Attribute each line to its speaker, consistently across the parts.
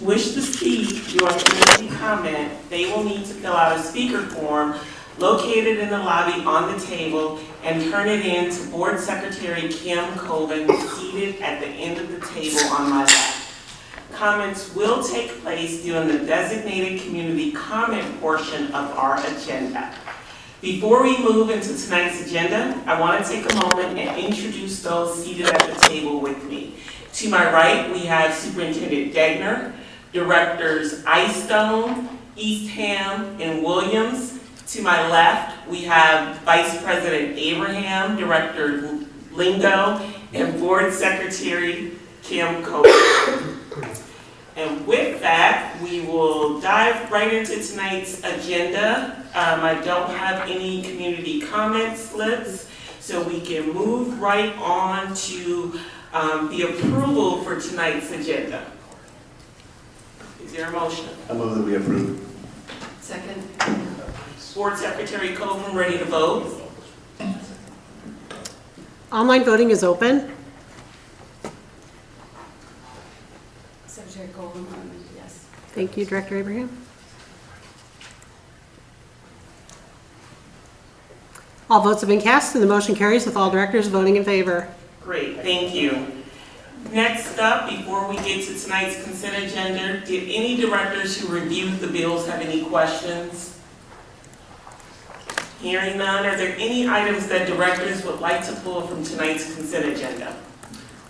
Speaker 1: wish to speak during community comment, they will need to fill out a speaker form located in the lobby on the table and turn it in to Board Secretary Kim Colvin, seated at the end of the table on my left. Comments will take place during the designated community comment portion of our agenda. Before we move into tonight's agenda, I want to take a moment and introduce those seated at the table with me. To my right, we have Superintendent Degner, Directors Eystone, Eastham, and Williams. To my left, we have Vice President Abraham, Director Lingo, and Board Secretary Kim Colvin. And with that, we will dive right into tonight's agenda. I don't have any community comment slips, so we can move right on to the approval for tonight's agenda. Is there a motion?
Speaker 2: I move that we approve.
Speaker 3: Second.
Speaker 1: Board Secretary Colvin, ready to vote?
Speaker 4: Online voting is open.
Speaker 3: Secretary Colvin, yes.
Speaker 4: Thank you, Director Abraham. All votes have been cast and the motion carries with all directors voting in favor.
Speaker 1: Great, thank you. Next up, before we get to tonight's consent agenda, did any directors who reviewed the bills have any questions? Hearing none, are there any items that directors would like to pull from tonight's consent agenda?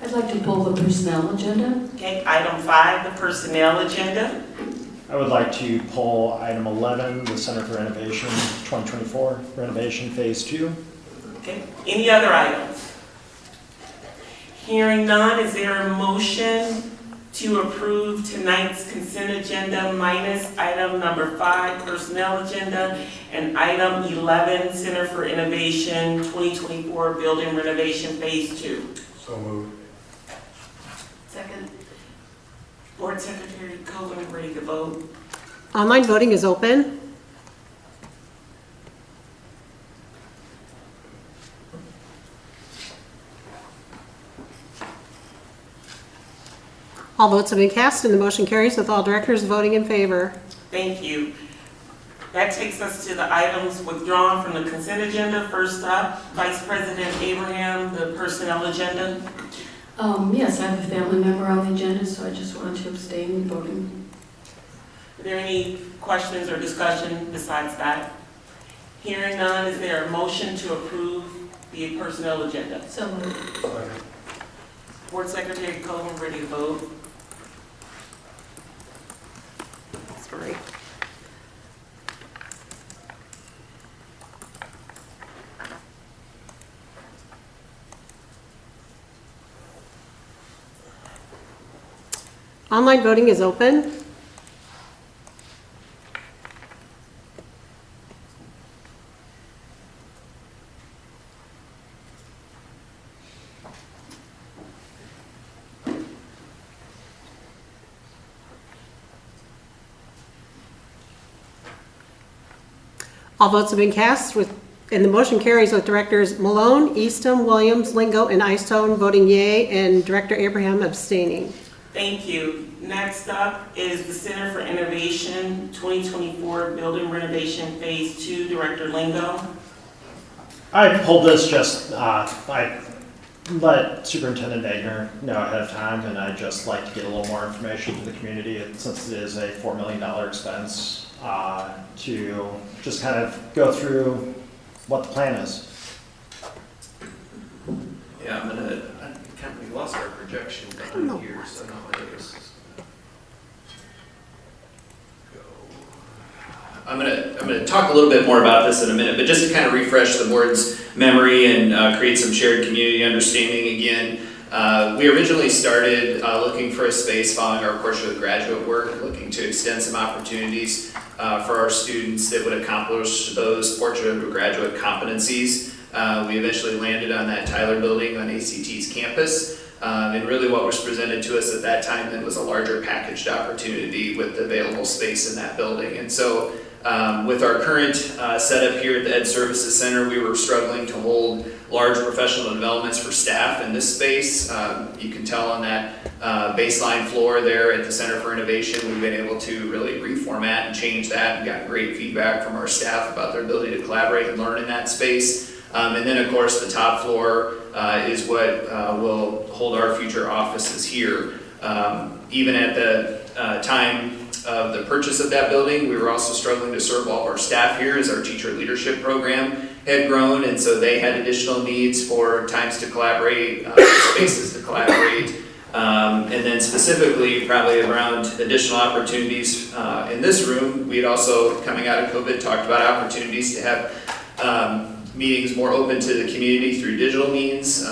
Speaker 3: I'd like to pull the personnel agenda.
Speaker 1: Okay, item 5, the personnel agenda.
Speaker 5: I would like to pull item 11, the Center for Innovation 2024 renovation phase 2.
Speaker 1: Okay, any other items? Hearing none, is there a motion to approve tonight's consent agenda minus item number 5, personnel agenda, and item 11, Center for Innovation 2024 building renovation phase 2?
Speaker 2: So moved.
Speaker 3: Second.
Speaker 1: Board Secretary Colvin, ready to vote?
Speaker 4: Online voting is open. All votes have been cast and the motion carries with all directors voting in favor.
Speaker 1: Thank you. That takes us to the items withdrawn from the consent agenda. First up, Vice President Abraham, the personnel agenda.
Speaker 3: Yes, I have a family member on the agenda, so I just wanted to abstain in voting.
Speaker 1: Are there any questions or discussion besides that? Hearing none, is there a motion to approve the personnel agenda?
Speaker 3: So moved.
Speaker 1: Board Secretary Colvin, ready to vote?
Speaker 4: Sorry. Online voting is open. All votes have been cast and the motion carries with Directors Malone, Eastham, Williams, Lingo, and Eystone voting yea and Director Abraham abstaining.
Speaker 1: Thank you. Next up is the Center for Innovation 2024 building renovation phase 2, Director Lingo.
Speaker 5: I pulled this just, I let Superintendent Degner know ahead of time, and I'd just like to get a little more information to the community since it is a $4 million expense to just kind of go through what the plan is.
Speaker 6: Yeah, we lost our projection down here, so I don't know where this is gonna go. I'm gonna talk a little bit more about this in a minute, but just to kind of refresh the board's memory and create some shared community understanding again. We originally started looking for a space following our portion of graduate work, looking to extend some opportunities for our students that would accomplish those portion of graduate competencies. We eventually landed on that Tyler building on ACT's campus. And really what was presented to us at that time then was a larger packaged opportunity with available space in that building. And so with our current setup here at the Ed Services Center, we were struggling to hold large professional developments for staff in this space. You can tell on that baseline floor there at the Center for Innovation, we've been able to really reformat and change that and gotten great feedback from our staff about their ability to collaborate and learn in that space. And then of course the top floor is what will hold our future offices here. Even at the time of the purchase of that building, we were also struggling to serve all of our staff here as our teacher leadership program had grown, and so they had additional needs for times to collaborate, spaces to collaborate, and then specifically probably around additional opportunities in this room. We had also, coming out of COVID, talked about opportunities to have meetings more open to the community through digital means.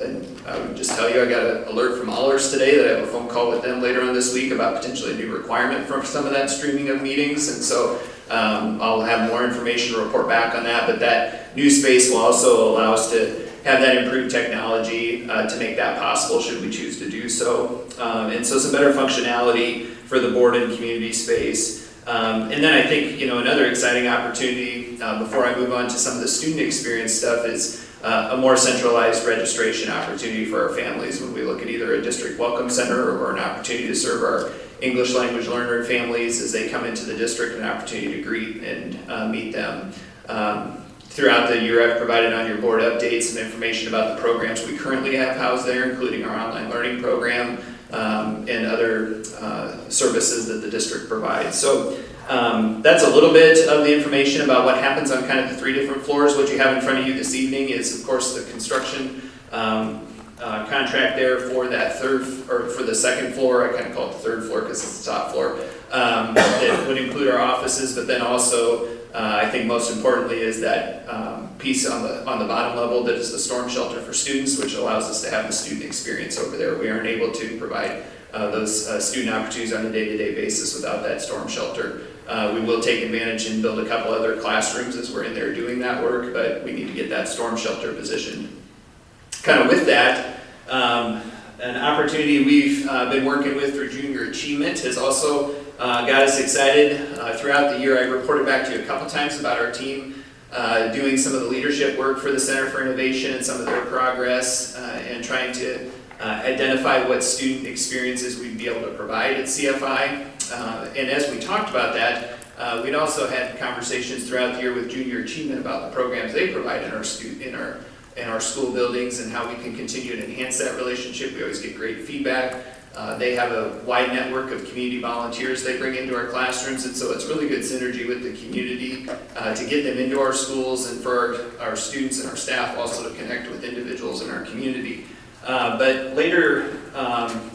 Speaker 6: And I would just tell you, I got an alert from Allers today that I have a phone call with them later on this week about potentially a new requirement for some of that streaming of meetings. And so I'll have more information to report back on that. But that new space will also allow us to have that improved technology to make that possible should we choose to do so. And so some better functionality for the board and community space. And then I think, another exciting opportunity before I move on to some of the student experience stuff is a more centralized registration opportunity for our families when we look at either a district welcome center or an opportunity to serve our English language learner families as they come into the district, an opportunity to greet and meet them. Throughout the year, I've provided on your board updates and information about the programs we currently have housed there, including our online learning program and other services that the district provides. So that's a little bit of the information about what happens on kind of the 3 different floors. What you have in front of you this evening is, of course, the construction contract there for that for the second floor. I kind of call it the third floor because it's the top floor. That would include our offices, but then also I think most importantly is that piece on the bottom level that is the storm shelter for students, which allows us to have the student experience over there. We aren't able to provide those student opportunities on a day-to-day basis without that storm shelter. We will take advantage and build a couple other classrooms as we're in there doing that work, but we need to get that storm shelter positioned. Kind of with that, an opportunity we've been working with through Junior Achievement has also got us excited. Throughout the year, I reported back to you a couple times about our team doing some of the leadership work for the Center for Innovation and some of their progress and trying to identify what student experiences we'd be able to provide at CFI. And as we talked about that, we'd also had conversations throughout the year with Junior Achievement about the programs they provide in our school buildings and how we can continue to enhance that relationship. We always get great feedback. They have a wide network of community volunteers they bring into our classrooms, and so it's really good synergy with the community to get them into our schools and for our students and our staff also to connect with individuals in our community. But later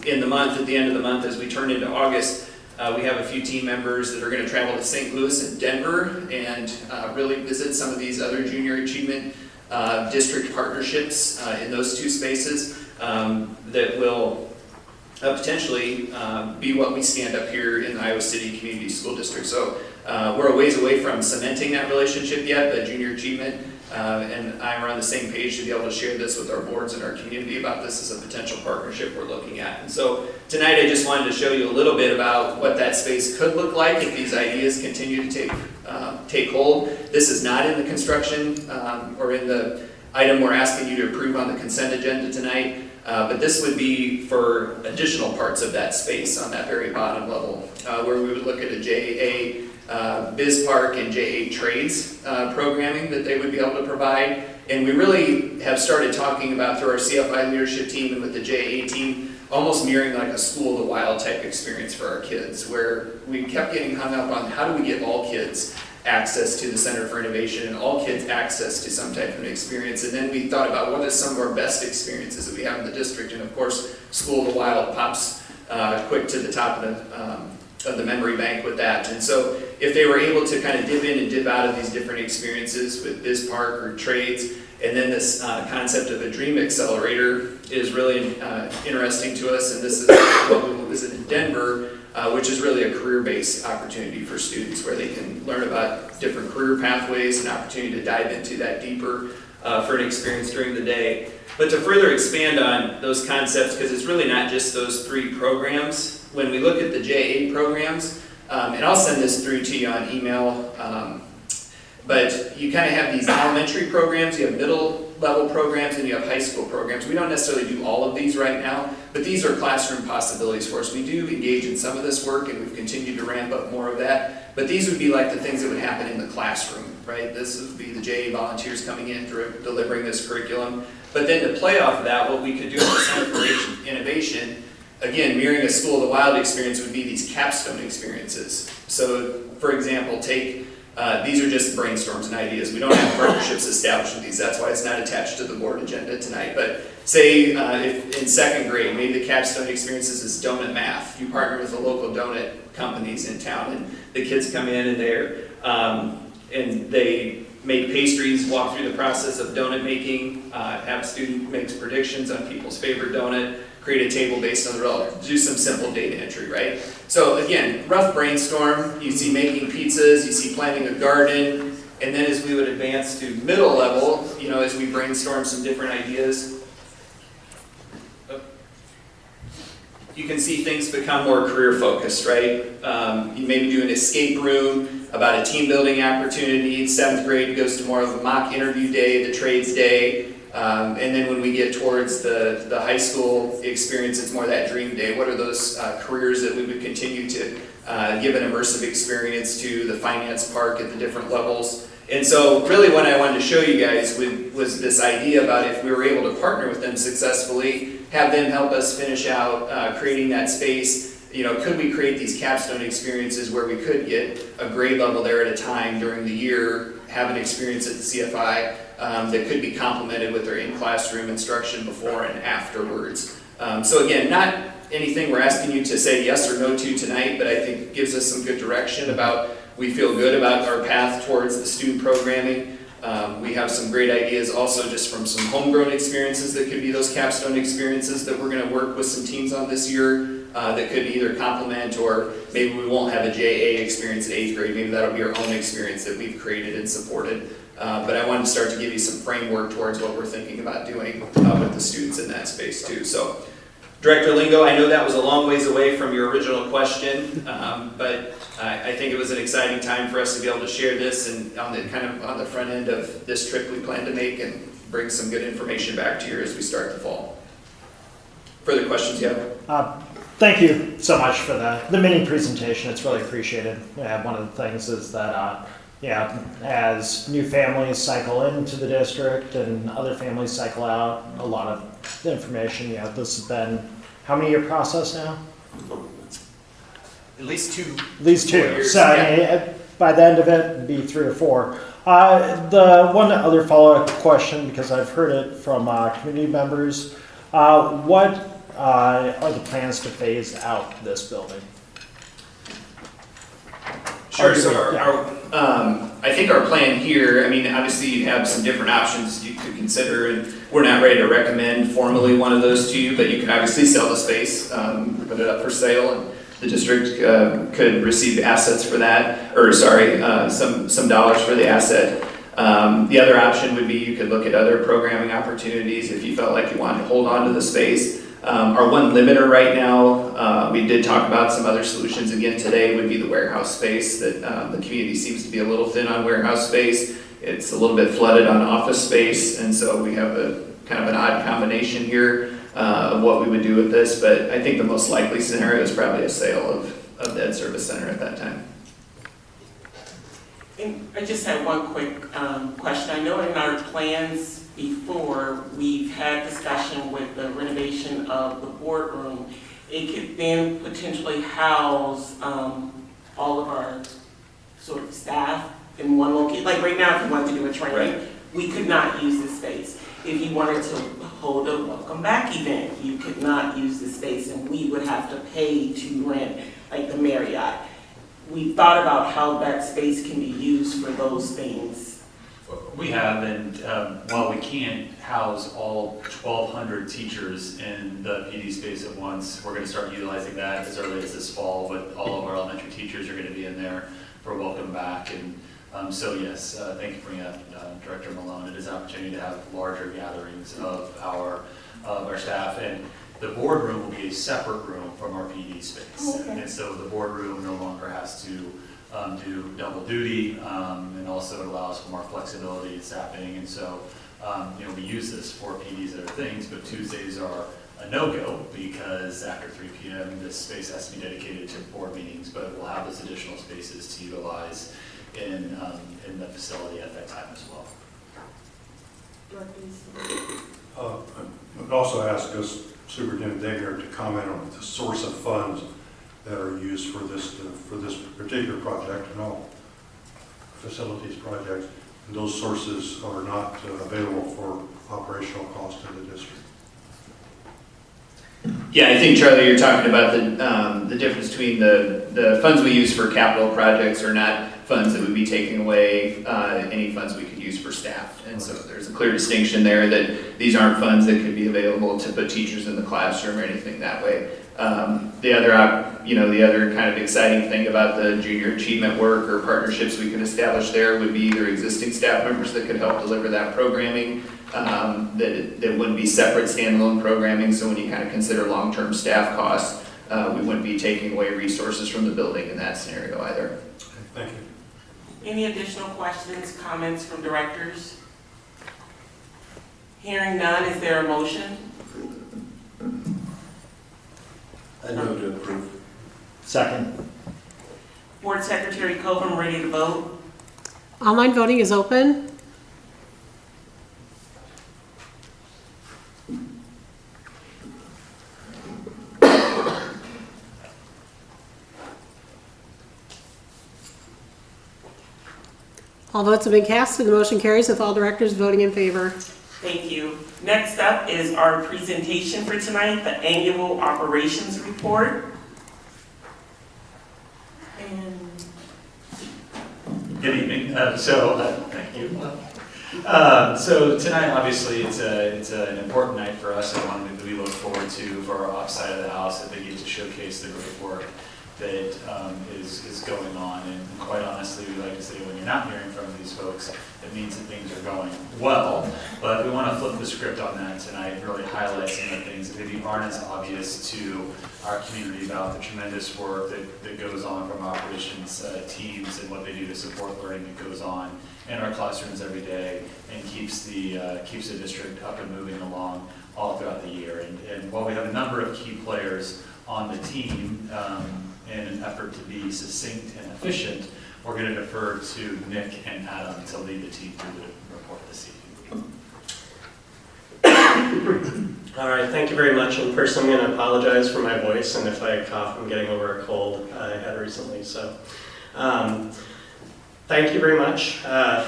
Speaker 6: in the month, at the end of the month, as we turn into August, we have a few team members that are going to travel to St. Louis and Denver and really visit some of these other Junior Achievement district partnerships in those 2 spaces that will potentially be what we stand up here in the Iowa City Community School District. So we're a ways away from cementing that relationship yet, but Junior Achievement and I are on the same page to be able to share this with our boards and our community about this as a potential partnership we're looking at. And so tonight I just wanted to show you a little bit about what that space could look like if these ideas continue to take hold. This is not in the construction or in the item we're asking you to approve on the consent agenda tonight. But this would be for additional parts of that space on that very bottom level, where we would look at a JA Biz Park and JA Trades programming that they would be able to provide. And we really have started talking about through our CFI leadership team and with the JA team, almost mirroring like a School of the Wild type experience for our kids, where we kept getting hung up on how do we get all kids access to the Center for Innovation and all kids access to some type of an experience. And then we thought about what are some of our best experiences that we have in the district. And of course, School of the Wild pops quick to the top of the memory bank with that. And so if they were able to kind of dip in and dip out of these different experiences with Biz Park or Trades, and then this concept of a Dream Accelerator is really interesting to us. And this is what we will visit in Denver, which is really a career-based opportunity for students where they can learn about different career pathways and opportunity to dive into that deeper for an experience during the day. But to further expand on those concepts, because it's really not just those 3 programs, when we look at the JA programs, and I'll send this through to you on email, but you kind of have these elementary programs, you have middle level programs and you have high school programs. We don't necessarily do all of these right now, but these are classroom possibilities for us. We do engage in some of this work and we've continued to ramp up more of that, but these would be like the things that would happen in the classroom, right? This would be the JA volunteers coming in, delivering this curriculum. But then to play off of that, what we could do at the Center for Innovation, again, mirroring a School of the Wild experience, would be these capstone experiences. So, for example, take these are just brainstorms and ideas. We don't have partnerships established with these. That's why it's not attached to the board agenda tonight. But say if in second grade, maybe the capstone experiences is donut math. You partner with the local donut companies in town, and the kids come in and they make pastries, walk through the process of donut making, have student makes predictions on people's favorite donut, create a table based on the result, do some simple data entry, right? So again, rough brainstorm, you see making pizzas, you see planting a garden, and then as we would advance to middle level, as we brainstorm some different ideas, you can see things become more career focused, right? You maybe do an escape room about a team building opportunity. 7th grade goes to more of a mock interview day, the trades day. And then when we get towards the high school experience, it's more that dream day. What are those careers that we would continue to give an immersive experience to, the finance park at the different levels? And so really what I wanted to show you guys was this idea about if we were able to partner with them successfully, have them help us finish out creating that space. Could we create these capstone experiences where we could get a grade level there at a time during the year, have an experience at the CFI that could be complemented with their in-classroom instruction before and afterwards. So again, not anything we're asking you to say yes or no to tonight, but I think it gives us some good direction about, we feel good about our path towards the student programming. We have some great ideas also just from some homegrown experiences that could be those capstone experiences that we're going to work with some teams on this year that could either complement, or maybe we won't have a JA experience in 8th grade. Maybe that'll be our own experience that we've created and supported. But I wanted to start to give you some framework towards what we're thinking about doing with the students in that space too. So, Director Lingo, I know that was a long ways away from your original question, but I think it was an exciting time for us to be able to share this and on the front end of this trip we plan to make and bring some good information back to you as we start the fall. Further questions you have?
Speaker 5: Thank you so much for the mini presentation. It's really appreciated. One of the things is that as new families cycle into the district and other families cycle out, a lot of information. This has been how many year process now?
Speaker 6: At least two.
Speaker 5: At least 2.
Speaker 6: Years,
Speaker 5: So by the end of it, it'd be 3 or 4. The one other follow-up question, because I've heard it from community members, what are the plans to phase out this building?
Speaker 6: Sure. So I think our plan here, obviously you have some different options you could consider, and we're not ready to recommend formally one of those to you, but you can obviously sell the space, put it up for sale, and the district could receive assets for that, or some dollars for the asset. The other option would be you could look at other programming opportunities if you felt like you wanted to hold on to the space. Our one limiter right now, we did talk about some other solutions again today, would be the warehouse space that the community seems to be a little thin on warehouse space. It's a little bit flooded on office space, and so we have a kind of an odd combination here of what we would do with this, but I think the most likely scenario is probably a sale of the Ed Service Center at that time.
Speaker 1: And I just had one quick question. I know in our plans before, we've had discussion with the renovation of the boardroom. It could then potentially house all of our sort of staff in one location. Like right now, if you wanted to do a training, we could not use this space. If you wanted to hold a welcome back event, you could not use the space, and we would have to pay to rent, like the Marriott. We thought about how that space can be used for those things.
Speaker 7: We have, and while we can't house all 1,200 teachers in the PD space at once, we're going to start utilizing that as early as this fall, but all of our elementary teachers are going to be in there for welcome back. And so yes, thank you for bringing up Director Malone. It is an opportunity to have larger gatherings of our staff, and the boardroom will be a separate room from our PD space.
Speaker 1: Oh, okay.
Speaker 7: And so the boardroom no longer has to do double duty, and also it allows for more flexibility in staffing. And so We use this for PDs and other things, but Tuesdays are a no-go because after 3 p.m. this space has to be dedicated to board meetings, but we'll have those additional spaces to utilize in the facility at that time as well.
Speaker 8: I would also ask us, Superintendent Degner, to comment on the source of funds that are used for this particular project and all facilities projects. And those sources are not available for operational cost in the district.
Speaker 6: Yeah, I think, Charlie, you're talking about the difference between the funds we use for capital projects are not funds that would be taking away any funds we could use for staff. And so there's a clear distinction there that these aren't funds that could be available to put teachers in the classroom or anything that way. The other kind of exciting thing about the junior achievement work or partnerships we could establish there would be either existing staff members that could help deliver that programming, that wouldn't be separate standalone programming. So when you kind of consider long-term staff costs, we wouldn't be taking away resources from the building in that scenario either.
Speaker 8: Okay, thank you.
Speaker 1: Any additional questions, comments from directors? Hearing none, is there a motion?
Speaker 2: I move to approve.
Speaker 5: Second.
Speaker 1: Board Secretary Cobham, ready to vote?
Speaker 4: Online voting is open. All votes have been cast and the motion carries with all directors voting in favor.
Speaker 1: Thank you. Next up is our presentation for tonight, the annual operations report. And
Speaker 7: Good evening. Thank you. So tonight, obviously, it's an important night for us and one that we look forward to for our offside of the house, that they get to showcase the great work that is going on. And quite honestly, we like to say when you're not hearing from these folks, it means that things are going well. But we want to flip the script on that tonight and really highlight some of the things that maybe aren't as obvious to our community about the tremendous work that goes on from operations teams and what they do to support learning that goes on in our classrooms every day and keeps the district up and moving along all throughout the year. And while we have a number of key players on the team, in an effort to be succinct and efficient, we're going to defer to Nick and Adam to lead the team through the report this evening.
Speaker 9: All right, thank you very much. And first, I'm going to apologize for my voice, and if I cough, I'm getting over a cold I had recently. So, thank you very much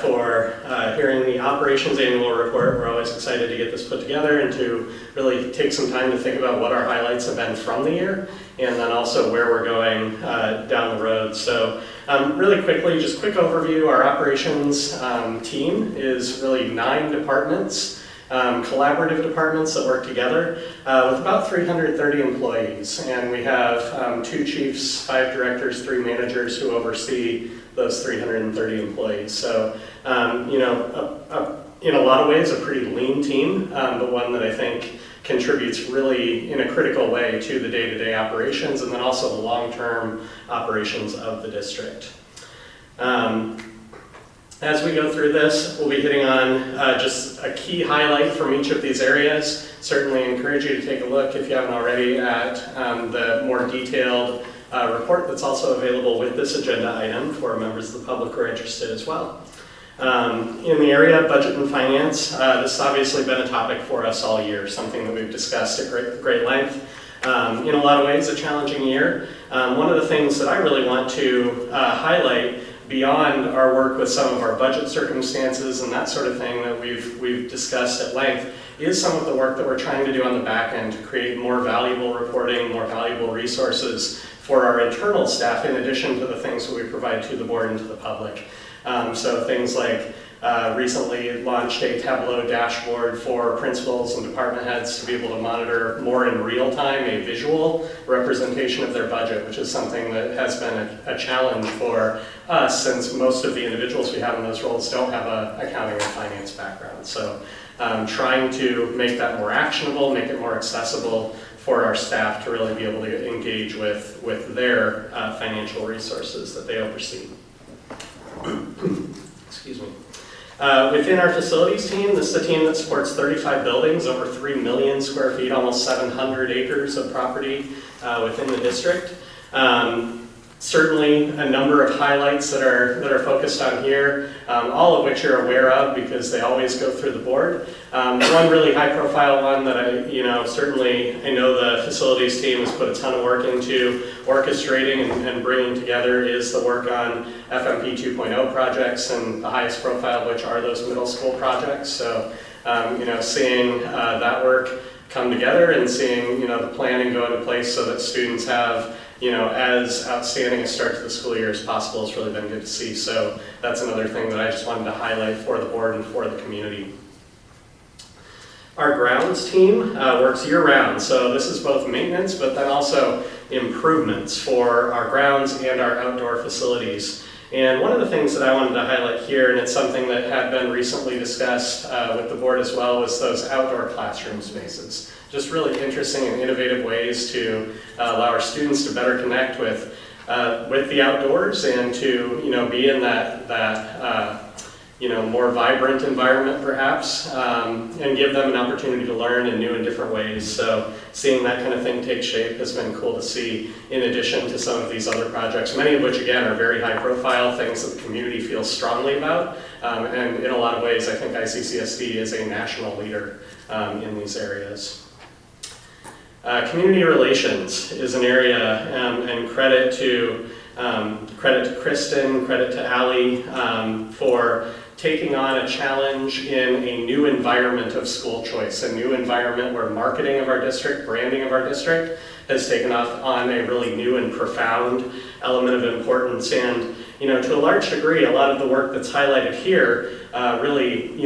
Speaker 9: for hearing the operations annual report. We're always excited to get this put together and to really take some time to think about what our highlights have been from the year, and then also where we're going down the road. So really quickly, just quick overview, our operations team is really 9 departments, collaborative departments that work together with about 330 employees. And we have 2 chiefs, 5 directors, 3 managers who oversee those 330 employees. So, in a lot of ways, a pretty lean team, but one that I think contributes really in a critical way to the day-to-day operations and then also the long-term operations of the district. As we go through this, we'll be hitting on just a key highlight from each of these areas. Certainly encourage you to take a look, if you haven't already, at the more detailed report that's also available with this agenda item for members of the public who are interested as well. In the area of budget and finance, this has obviously been a topic for us all year, something that we've discussed at great length. In a lot of ways, a challenging year. One of the things that I really want to highlight beyond our work with some of our budget circumstances and that sort of thing that we've discussed at length is some of the work that we're trying to do on the back end to create more valuable reporting, more valuable resources for our internal staff in addition to the things that we provide to the board and to the public. So things like recently launched a Tableau dashboard for principals and department heads to be able to monitor more in real time a visual representation of their budget, which is something that has been a challenge for us since most of the individuals we have in those roles don't have an accounting or finance background. So trying to make that more actionable, make it more accessible for our staff to really be able to engage with their financial resources that they oversee. Excuse me. Within our facilities team, this is a team that supports 35 buildings, over 3 million square feet, almost 700 acres of property within the district. Certainly a number of highlights that are focused on here, all of which you're aware of because they always go through the board. One really high profile one that I know the facilities team has put a ton of work into orchestrating and bringing together is the work on FMP 2.0 projects, and the highest profile of which are those middle school projects. So, seeing that work come together and seeing, the planning go into place so that students have as outstanding a start to the school year as possible has really been good to see. So that's another thing that I just wanted to highlight for the board and for the community. Our grounds team works year-round, so this is both maintenance, but then also improvements for our grounds and our outdoor facilities. And one of the things that I wanted to highlight here, and it's something that had been recently discussed with the board as well, was those outdoor classroom spaces. Just really interesting and innovative ways to allow our students to better connect with the outdoors and to be in that more vibrant environment perhaps, and give them an opportunity to learn in new and different ways. So seeing that kind of thing take shape has been cool to see, in addition to some of these other projects, many of which again are very high profile, things that the community feels strongly about, and in a lot of ways I think ICCSD is a national leader in these areas. Community relations is an area, and credit to Kristen, credit to Allie for taking on a challenge in a new environment of school choice, a new environment where marketing of our district, branding of our district has taken off on a really new and profound element of importance. And, to a large degree, a lot of the work that's highlighted here really,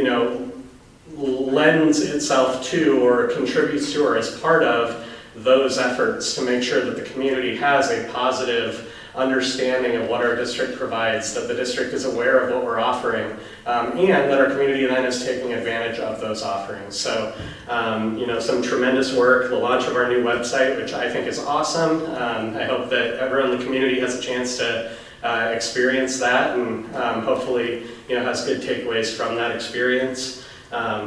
Speaker 9: lends itself to or contributes to or is part of those efforts to make sure that the community has a positive understanding of what our district provides, that the district is aware of what we're offering, and that our community then is taking advantage of those offerings. So, some tremendous work, the launch of our new website, which I think is awesome. I hope that everyone in the community has a chance to experience that and hopefully, has good takeaways from that experience.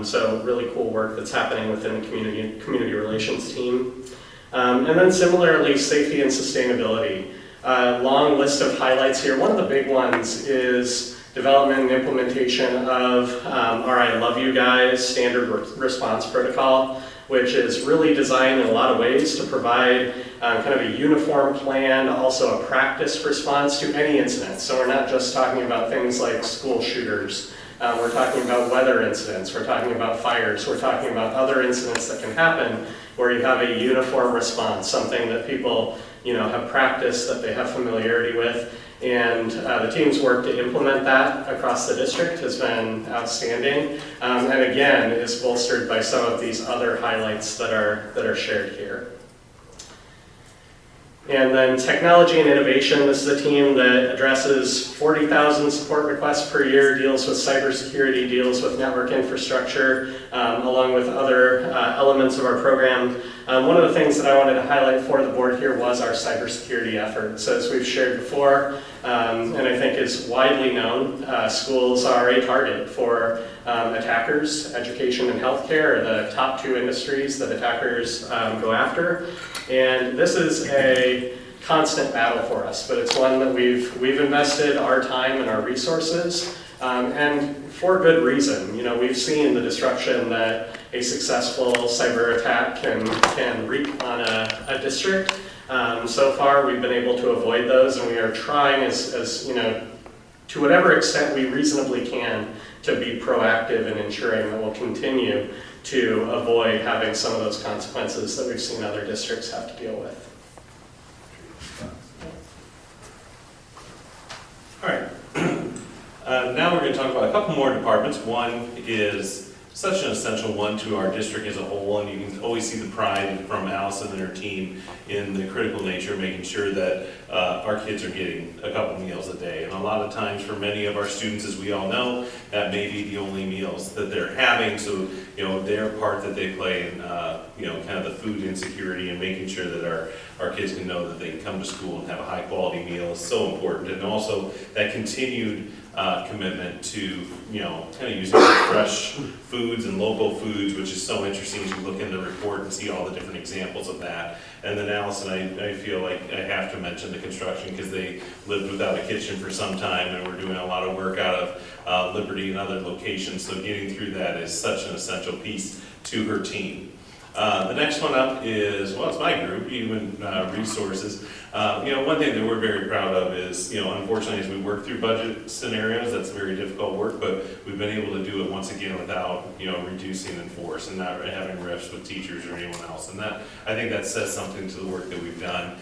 Speaker 9: So really cool work that's happening within the community relations team. And then similarly, safety and sustainability. Long list of highlights here. One of the big ones is development and implementation of our I Love You Guys standard response protocol, which is really designed in a lot of ways to provide kind of a uniform plan, also a practice response to any incident. So we're not just talking about things like school shooters. We're talking about weather incidents, we're talking about fires, we're talking about other incidents that can happen where you have a uniform response, something that people have practiced, that they have familiarity with. And the team's work to implement that across the district has been outstanding, and again is bolstered by some of these other highlights that are shared here. And then technology and innovation. This is a team that addresses 40,000 support requests per year, deals with cybersecurity, deals with network infrastructure, along with other elements of our program. One of the things that I wanted to highlight for the board here was our cybersecurity efforts. As we've shared before, and I think is widely known, schools are a target for attackers. Education and healthcare are the top two industries that attackers go after. And this is a constant battle for us, but it's one that we've invested our time and our resources, and for good reason. We've seen the disruption that a successful cyber attack can wreak on a district. So far, we've been able to avoid those, and we are trying as to whatever extent we reasonably can to be proactive in ensuring that we'll continue to avoid having some of those consequences that we've seen other districts have to deal with.
Speaker 10: All right. Now we're going to talk about a couple more departments. One is such an essential one to our district as a whole, and you can always see the pride from Allison and her team in the critical nature of making sure that our kids are getting a couple meals a day. And a lot of times for many of our students, as we all know, that may be the only meals that they're having. So, their part that they play in, kind of the food insecurity and making sure that our kids can know that they can come to school and have a high quality meal is so important. And also that continued commitment to, you know, kind of using fresh foods and local foods, which is so interesting as you look in the report and see all the different examples of that. And then Allison, I feel like I have to mention the construction because they lived without a kitchen for some time and we're doing a lot of work out of Liberty and other locations. So getting through that is such an essential piece to her team. The next one up is, well, it's my group, Human Resources. You know, one thing that we're very proud of is, you know, unfortunately, as we work through budget scenarios, that's very difficult work, but we've been able to do it once again without, you know, reducing in force and not having rifts with teachers or anyone else. And that, I think that says something to the work that we've done.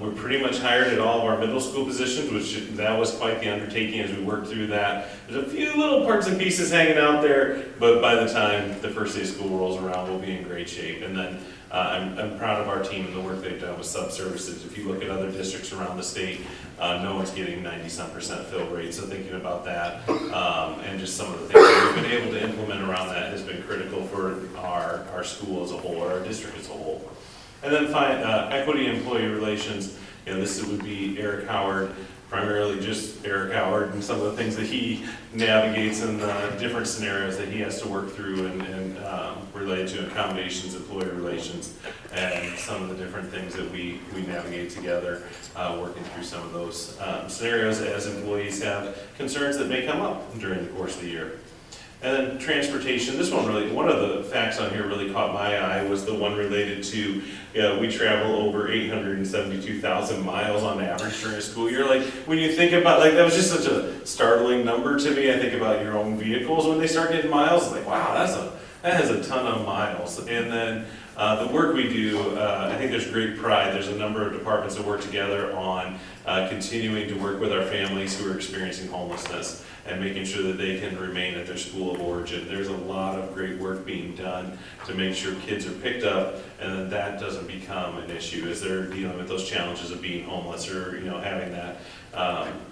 Speaker 10: We're pretty much hired at all of our middle school positions, which that was quite the undertaking as we worked through that. There's a few little parts and pieces hanging out there, but by the time the first day of school rolls around, we'll be in great shape. And then I'm proud of our team and the work they've done with sub-services. If you look at other districts around the state, no one's getting 90-some% fill rate, so thinking about that and just some of the things that we've been able to implement around that has been critical for our school as a whole, or our district as a whole. And then equity employee relations, you know, this would be Eric Howard, primarily just Eric Howard and some of the things that he navigates in the different scenarios that he has to work through and related to accommodations, employee relations, and some of the different things that we navigate together, working through some of those scenarios as employees have concerns that may come up during the course of the year. And then transportation, this one really, one of the facts on here really caught my eye was the one related to, we travel over 872,000 miles on average during a school year. Like, when you think about, like, that was just such a startling number to me. I think about your own vehicles when they start getting miles, like, wow, that has a ton of miles. And then the work we do, I think there's great pride. There's a number of departments that work together on continuing to work with our families who are experiencing homelessness and making sure that they can remain at their school of origin. There's a lot of great work being done to make sure kids are picked up and that doesn't become an issue as they're dealing with those challenges of being homeless or, you know, having that,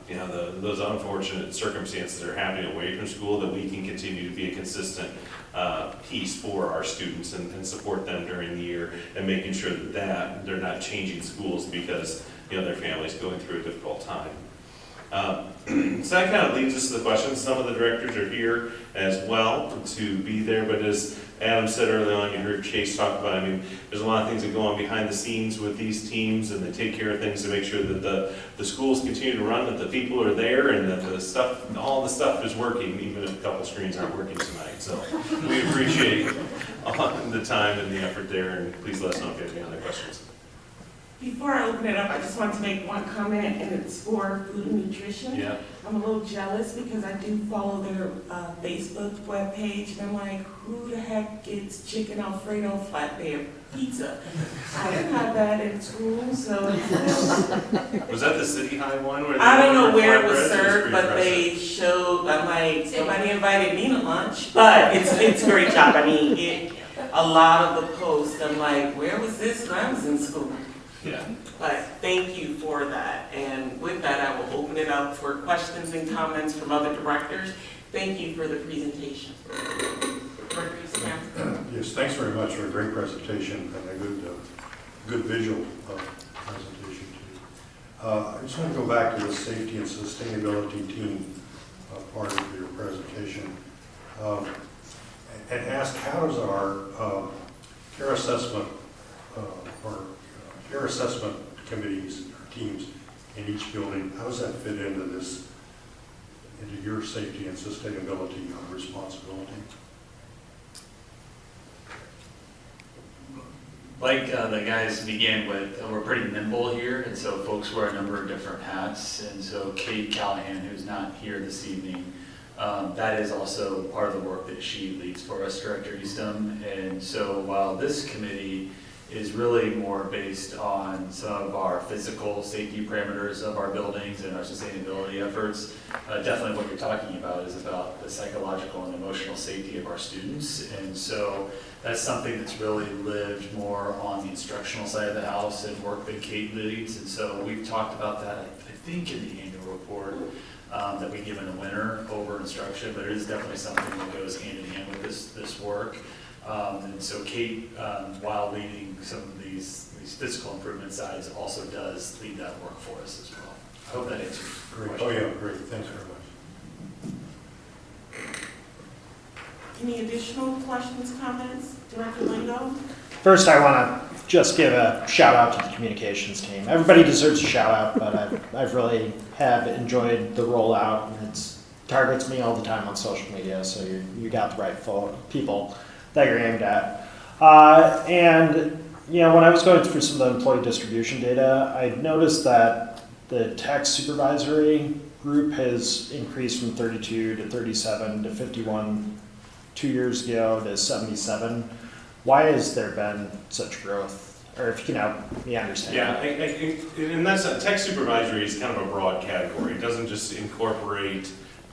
Speaker 10: you know, those unfortunate circumstances that are happening away from school, that we can continue to be a consistent piece for our students and support them during the year and making sure that they're not changing schools because, you know, their family's going through a difficult time. So that kind of leads us to the questions. Some of the directors are here as well to be there, but as Adam said early on, you heard Chase talk about, I mean, there's a lot of things that go on behind the scenes with these teams, and they take care of things to make sure that the schools continue to run, that the people are there, and that the stuff, all the stuff is working, even if a couple screens aren't working tonight. So we appreciate the time and the effort there, and please let us know if you have any other questions.
Speaker 1: Before I open it up, I just want to make one comment, and it's for food and nutrition.
Speaker 10: Yeah.
Speaker 1: I'm a little jealous because I do follow their Facebook webpage, and I'm like, who the heck gets chicken Alfredo flatbed pizza? I didn't have that in school, so.
Speaker 10: Was that the City High one? Where
Speaker 1: I don't know where it was
Speaker 10: flatbreads?
Speaker 1: served,
Speaker 10: pretty
Speaker 1: but they
Speaker 10: impressive.
Speaker 1: showed, I'm like, somebody invited me to lunch, but it's a great job. I mean, a lot of the posts, I'm like, where was this when I was in school?
Speaker 10: Yeah.
Speaker 1: But thank you for that, and with that, I will open it up for questions and comments from other directors. Thank you for the presentation. Director Eastham.
Speaker 8: Yes, thanks very much for a great presentation and a good visual presentation too. I just want to go back to the safety and sustainability team part of your presentation and ask, how does our care assessment or care assessment committees or teams in each building, how does that fit into this, into your safety and sustainability responsibility?
Speaker 7: Like the guys began with, we're pretty nimble here, and so folks wear a number of different hats. And so Kate Callahan, who's not here this evening, that is also part of the work that she leads for us, Director Eastham. And so while this committee is really more based on some of our physical safety parameters of our buildings and our sustainability efforts, definitely what you're talking about is about the psychological and emotional safety of our students. And so that's something that's really lived more on the instructional side of the house and work that Kate leads. And so we've talked about that, I think, in the annual report that we give in the winter over instruction, but it is definitely something that goes hand in hand with this work. And so Kate, while leading some of these physical improvement sides, also does lead that work for us as well. I hope that answers your
Speaker 8: Great.
Speaker 7: question.
Speaker 8: Oh yeah, great. Thanks very much.
Speaker 1: Any additional questions, comments? Director Lingo?
Speaker 5: First, I want to just give a shout out to the communications team. Everybody deserves a shout out, but I've really have enjoyed the rollout, and it targets me all the time on social media, so you got the right people that you're aimed at. And you know, when I was going through some of the employee distribution data, I noticed that the tech supervisory group has increased from 32 to 37 to 51 2 years ago to 77. Why has there been such growth? Or if you can help me understand.
Speaker 10: Yeah, and that's, tech supervisory is kind of a broad category. It doesn't just incorporate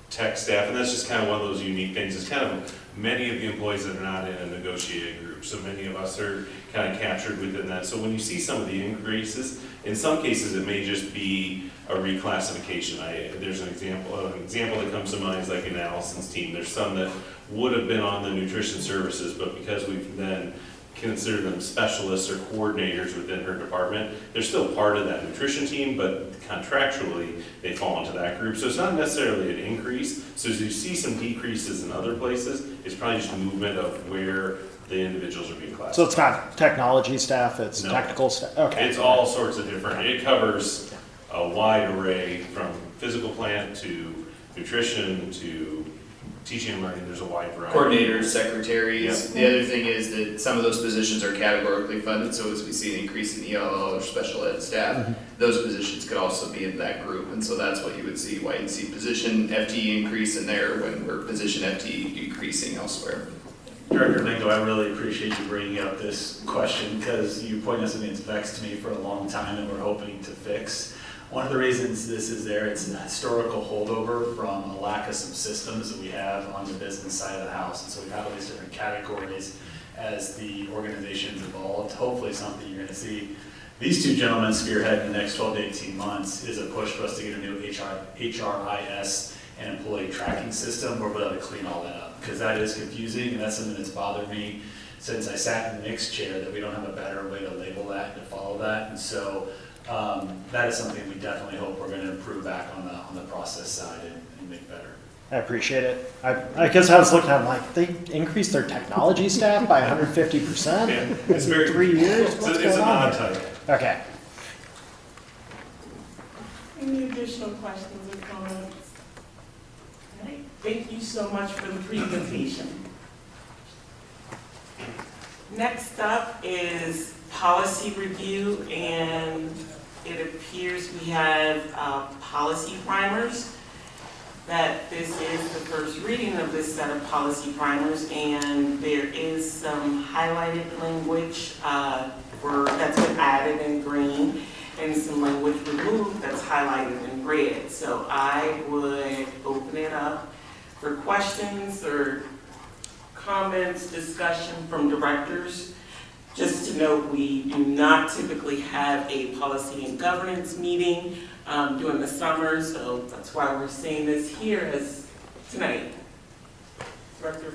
Speaker 10: tech staff, and that's just kind of one of those unique things. It's kind of many of the employees that are not in a negotiated group, so many of us are kind of captured within that. So when you see some of the increases, in some cases it may just be a reclassification. There's an example that comes to mind is like in Allison's team. There's some that would have been on the nutrition services, but because we've then considered them specialists or coordinators within her department, they're still part of that nutrition team, but contractually they fall into that group. So it's not necessarily an increase. So as you see some decreases in other places, it's probably just movement of where the individuals are being classified.
Speaker 5: So it's not technology staff, it's
Speaker 10: No.
Speaker 5: technical staff? Okay.
Speaker 10: It's all sorts of different, it covers a wide array from physical plant to nutrition to teaching and learning. There's a wide variety.
Speaker 6: Coordinators, secretaries. The other thing is that some of those positions are categorically funded, so as we see an increase in ELL or special ed staff, those positions could also be in that group, and so that's what you would see, why you'd see position FTE increase in there when we're position FTE decreasing elsewhere.
Speaker 7: Director Lingo, I really appreciate you bringing up this question because you pointed something that's vexed me for a long time and we're hoping to fix. One of the reasons this is there, it's a historical holdover from a lack of some systems that we have on the business side of the house. And so we have all these different categories as the organization's evolved. Hopefully something you're gonna see these two gentlemen spearhead in the next 12 to 18 months is a push for us to get a new HRIS and employee tracking system. We're able to clean all that up because that is confusing and that's something that's bothered me since I sat in Nick's chair, that we don't have a better way to label that and to follow that. And so that is something we definitely hope we're going to improve back on the process side and make better.
Speaker 5: I appreciate it. I guess I was looking at it, like, they increased their technology staff by 150%
Speaker 10: Yeah, it's very,
Speaker 5: in 3 years? What's
Speaker 10: it's
Speaker 5: going
Speaker 10: an
Speaker 5: on
Speaker 10: odd
Speaker 5: here?
Speaker 10: type.
Speaker 5: Okay.
Speaker 1: Any additional questions or comments? All right, thank you so much for the presentation. Next up is policy review, and it appears we have policy primers. That this is the first reading of this set of policy primers, and there is some highlighted language that's been added in green, and some language removed that's highlighted in red. So I would open it up for questions or comments, discussion from directors. Just to note, we do not typically have a policy and governance meeting during the summer, so that's why we're seeing this here as tonight. Director.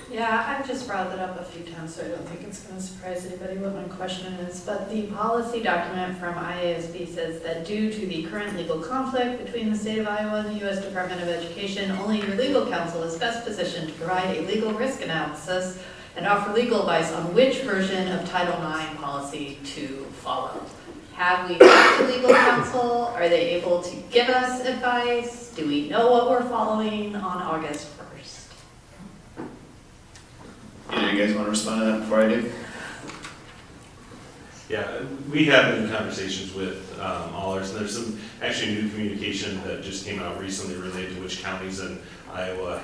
Speaker 3: Yeah, I've just brought that up a few times, so I don't think it's going to surprise anybody what my question is. But the policy document from IASB says that due to the current legal conflict between the state of Iowa and the U.S. Department of Education, only your legal counsel is best positioned to provide a legal risk analysis and offer legal advice on which version of Title IX policy to follow. Have we talked to legal counsel? Are they able to give us advice? Do we know what we're following on August 1st?
Speaker 6: Either you guys want to respond to that before I do?
Speaker 10: Yeah, we have been in conversations with all ours, and there's some actually new communication that just came out recently related to which counties in Iowa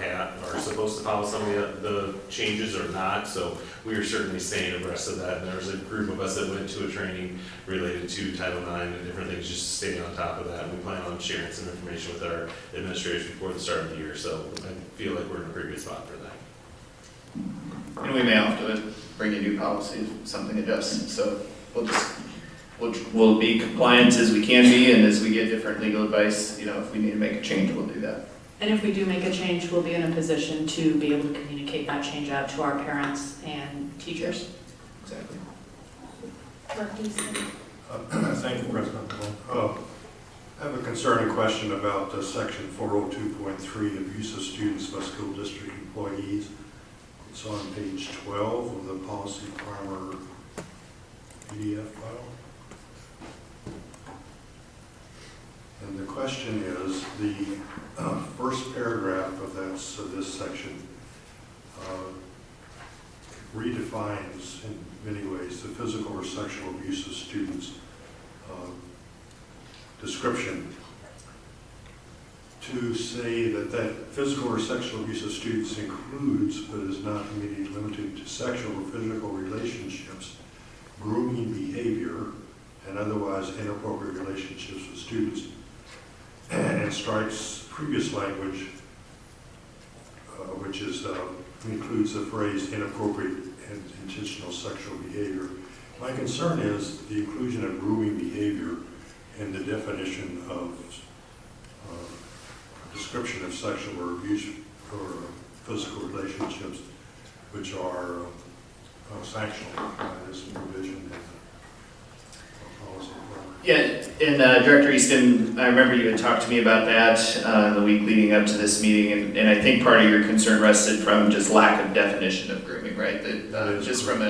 Speaker 10: are supposed to follow some of the changes or not. So we are certainly staying abreast of that. And there was a group of us that went to a training related to Title IX and different things, just staying on top of that. And we plan on sharing some information with our administrators before the start of the year. So I feel like we're in a pretty good spot for that.
Speaker 6: And we may have to bring a new policy if something adjusts. So we'll be compliant as we can be, and as we get different legal advice, if we need to make a change, we'll do that.
Speaker 3: And if we do make a change, we'll be in a position to be able to communicate that change out to our parents and teachers.
Speaker 6: Exactly.
Speaker 8: Thank you, President. I have a concerning question about section 402.3, abuse of students by school district employees. It's on page 12 of the policy primer PDF file. And the question is, the first paragraph of this section redefines in many ways the physical or sexual abuse of students description to say that physical or sexual abuse of students includes, but is not immediately limited to, sexual or physical relationships, grooming behavior, and otherwise inappropriate relationships with students, and strikes previous language, which includes the phrase inappropriate and intentional sexual behavior. My concern is the inclusion of grooming behavior in the definition of description of sexual or abuse or physical relationships, which are sanctioned by this provision in the policy.
Speaker 6: Yeah, and Director Easton, I remember you had talked to me about that the week leading up to this meeting, and I think part of your concern rested from just lack of definition of grooming, right? That just from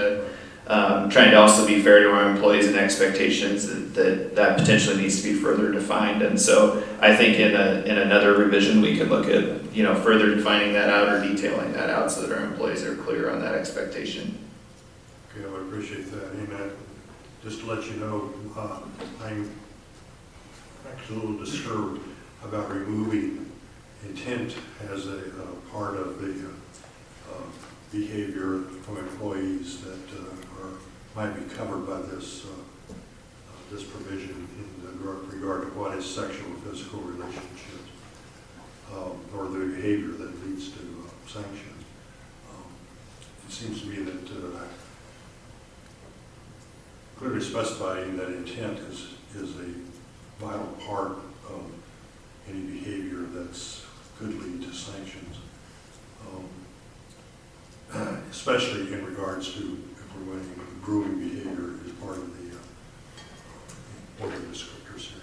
Speaker 6: trying to also be fair to our employees and expectations that potentially needs to be further defined. And so I think in another revision we could look at further defining that out or detailing that out so that our employees are clear on that expectation.
Speaker 8: Okay, I would appreciate that. And just to let you know, I'm actually a little disturbed about removing intent as a part of the behavior from employees that might be covered by this this provision in regard to what is sexual or physical relationships or the behavior that leads to sanctions. It seems to me that clearly specifying that intent is a vital part of any behavior that's could lead to sanctions, especially in regards to implementing grooming behavior as part of the descriptors here.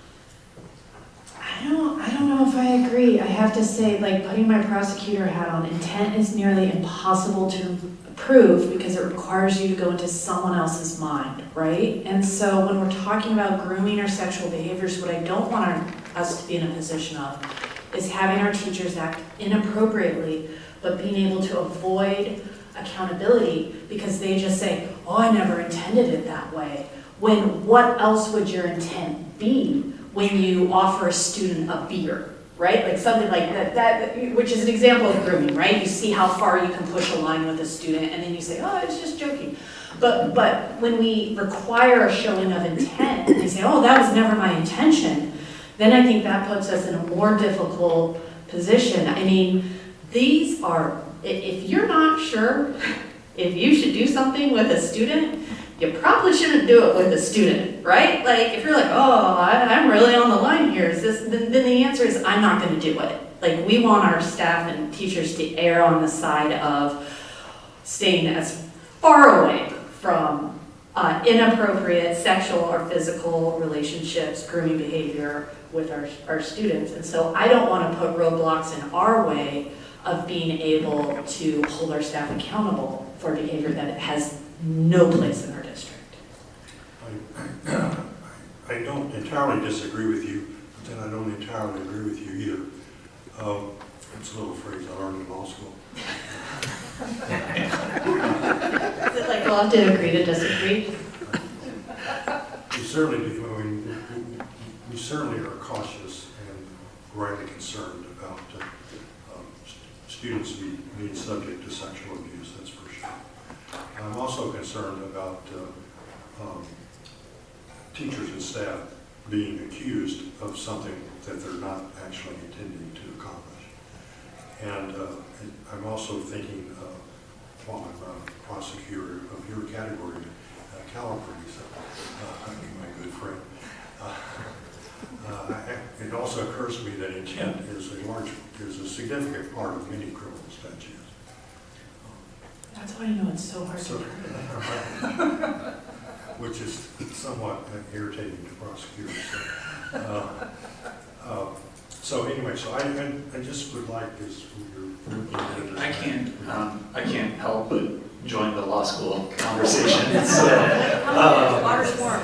Speaker 3: I don't know if I agree. I have to say, like, putting my prosecutor hat on, intent is nearly impossible to prove because it requires you to go into someone else's mind, right? And so when we're talking about grooming or sexual behaviors, what I don't want us to be in a position of is having our teachers act inappropriately, but being able to avoid accountability because they just say, oh, I never intended it that way. When what else would your intent be when you offer a student a beer, right? Like something like that, which is an example of grooming, right? You see how far you can push a line with a student and then you say, oh, I was just joking. But when we require a showing of intent and they say, oh, that was never my intention, then I think that puts us in a more difficult position. I mean, these are, if you're not sure if you should do something with a student, you probably shouldn't do it with a student, right? Like, if you're like, oh, I'm really on the line here, is this, then the answer is, I'm not going to do it. Like, we want our staff and teachers to err on the side of staying as far away from inappropriate sexual or physical relationships, grooming behavior with our students. And so I don't want to put roadblocks in our way of being able to hold our staff accountable for behavior that has no place in our district.
Speaker 8: I don't entirely disagree with you, but then I don't entirely agree with you either. It's a little phrase I learned in law school.
Speaker 3: Is it like we'll have to agree to disagree?
Speaker 8: We certainly do. I mean, we certainly are cautious and rightly concerned about students being subject to sexual abuse, that's for sure. I'm also concerned about teachers and staff being accused of something that they're not actually intending to accomplish. And I'm also thinking, while I'm a prosecutor of your category, Calabrese, my good friend, it also occurs to me that intent is a significant part of many criminal statutes.
Speaker 3: That's why I know it's so hard to prove.
Speaker 8: Which is somewhat irritating to prosecutors. So anyway, so I just would like this,
Speaker 7: I can't help but join the law school conversation.
Speaker 3: Water's warm.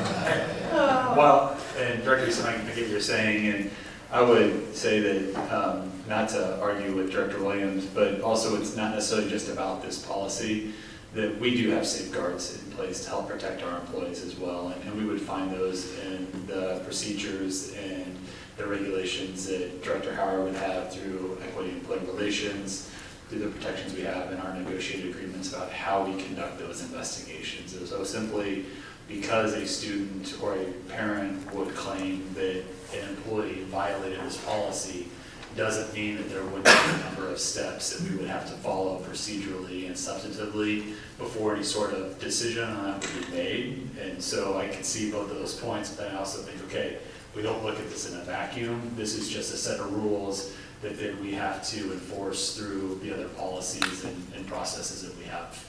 Speaker 7: Well, and Director Easton, I get what you're saying, and I would say that, not to argue with Director Williams, but also it's not necessarily just about this policy, that we do have safeguards in place to help protect our employees as well, and we would find those in the procedures and the regulations that Director Howard would have through equity and employee relations, through the protections we have in our negotiated agreements about how we conduct those investigations. So simply because a student or a parent would claim that an employee violated this policy doesn't mean that there wouldn't be a number of steps that we would have to follow procedurally and substantively before any sort of decision on that would be made. And so I can see both of those points, but I also think, okay, we don't look at this in a vacuum. This is just a set of rules that then we have to enforce through the other policies and processes that we have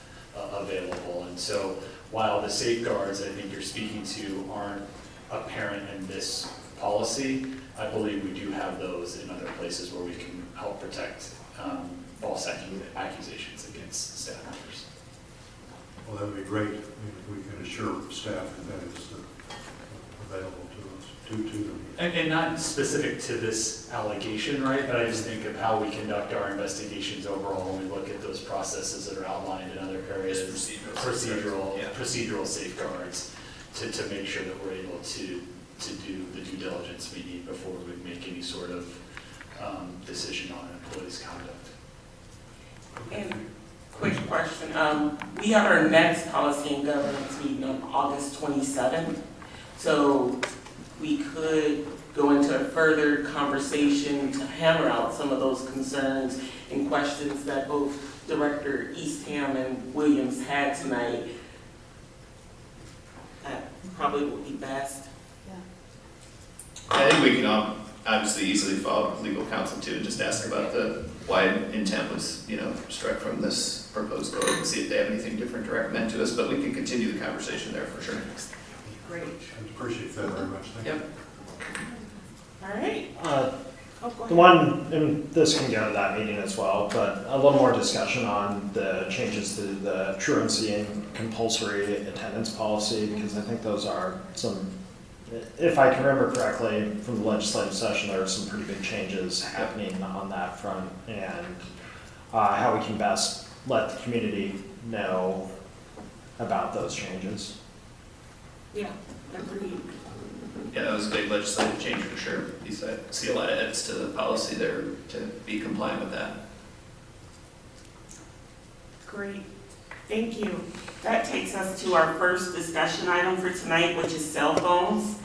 Speaker 7: available. And so while the safeguards I think you're speaking to aren't apparent in this policy, I believe we do have those in other places where we can help protect false accusations against staff members.
Speaker 8: well, that would be great if we can assure staff that is available to them.
Speaker 7: And not specific to this allegation, right? But I just think of how we conduct our investigations overall when we look at those processes that are outlined in other areas. Procedural safeguards to make sure that we're able to do the due diligence we need before we make any sort of decision on an employee's conduct.
Speaker 1: And quick question, we have our next policy and governance meeting on August 27th. So we could go into a further conversation to hammer out some of those concerns and questions that both Director Eastham and Williams had tonight. That probably would be best.
Speaker 6: I think we can obviously easily follow up with legal counsel too, and just ask about why intent was, struck from this proposed code and see if they have anything different to recommend to us, but we can continue the conversation there for sure.
Speaker 1: Great.
Speaker 8: I appreciate that very much. Thank you.
Speaker 6: Yep.
Speaker 1: All right. Oh, go
Speaker 5: The
Speaker 1: ahead.
Speaker 5: one, and this can go to that meeting as well, but a little more discussion on the changes to the truancy and compulsory attendance policy, because I think those are some, if I can remember correctly from the legislative session, there are some pretty big changes happening on that front, and how we can best let the community know about those changes.
Speaker 1: Yeah, agreed.
Speaker 6: Yeah, that was a big legislative change for sure. I see a lot of edits to the policy there to be compliant with that.
Speaker 1: Great. Thank you. That takes us to our first discussion item for tonight, which is cell phones.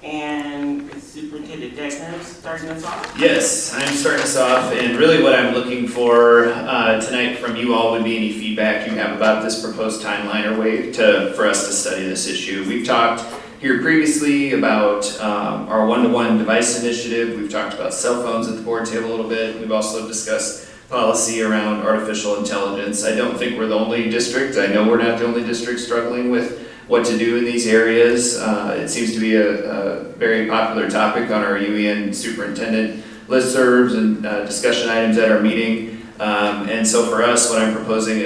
Speaker 1: And Superintendent Degner starting us off.
Speaker 6: Yes, I'm starting us off, and really what I'm looking for tonight from you all would be any feedback you have about this proposed timeline or way for us to study this issue. We've talked here previously about our one-to-one device initiative. We've talked about cell phones at the board table a little bit. We've also discussed policy around artificial intelligence. I don't think we're the only district. I know we're not the only district struggling with what to do in these areas. It seems to be a very popular topic on our UEN superintendent listservs and discussion items at our meeting. And so for us, what I'm proposing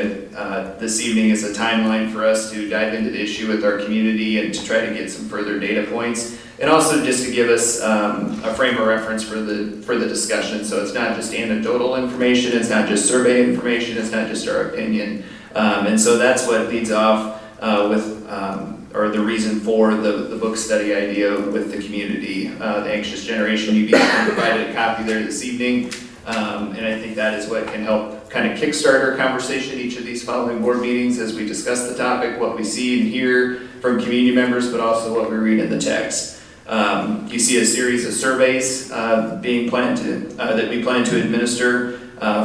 Speaker 6: this evening is a timeline for us to dive into the issue with our community and to try to get some further data points. And also just to give us a frame of reference for the discussion. So it's not just anecdotal information, it's not just survey information, it's not just our opinion. And so that's what leads off or the reason for the book study idea with the community. The Anxious Generation, you provided a copy there this evening. And I think that is what can help kind of kickstart our conversation each of these following board meetings as we discuss the topic, what we see and hear from community members, but also what we read in the text. You see a series of surveys that we plan to administer,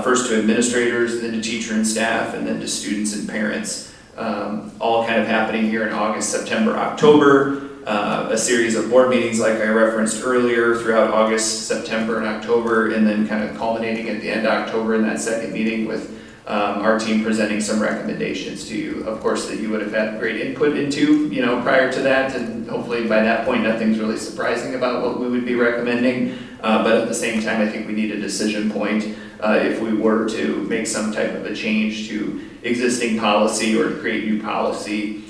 Speaker 6: first to administrators, then to teacher and staff, and then to students and parents. All kind of happening here in August, September, October. A series of board meetings like I referenced earlier throughout August, September, and October, and then kind of culminating at the end of October in that second meeting with our team presenting some recommendations to you, of course, that you would have had great input into, prior to that, and hopefully by that point, nothing's really surprising about what we would be recommending. But at the same time, I think we need a decision point if we were to make some type of a change to existing policy or to create new policy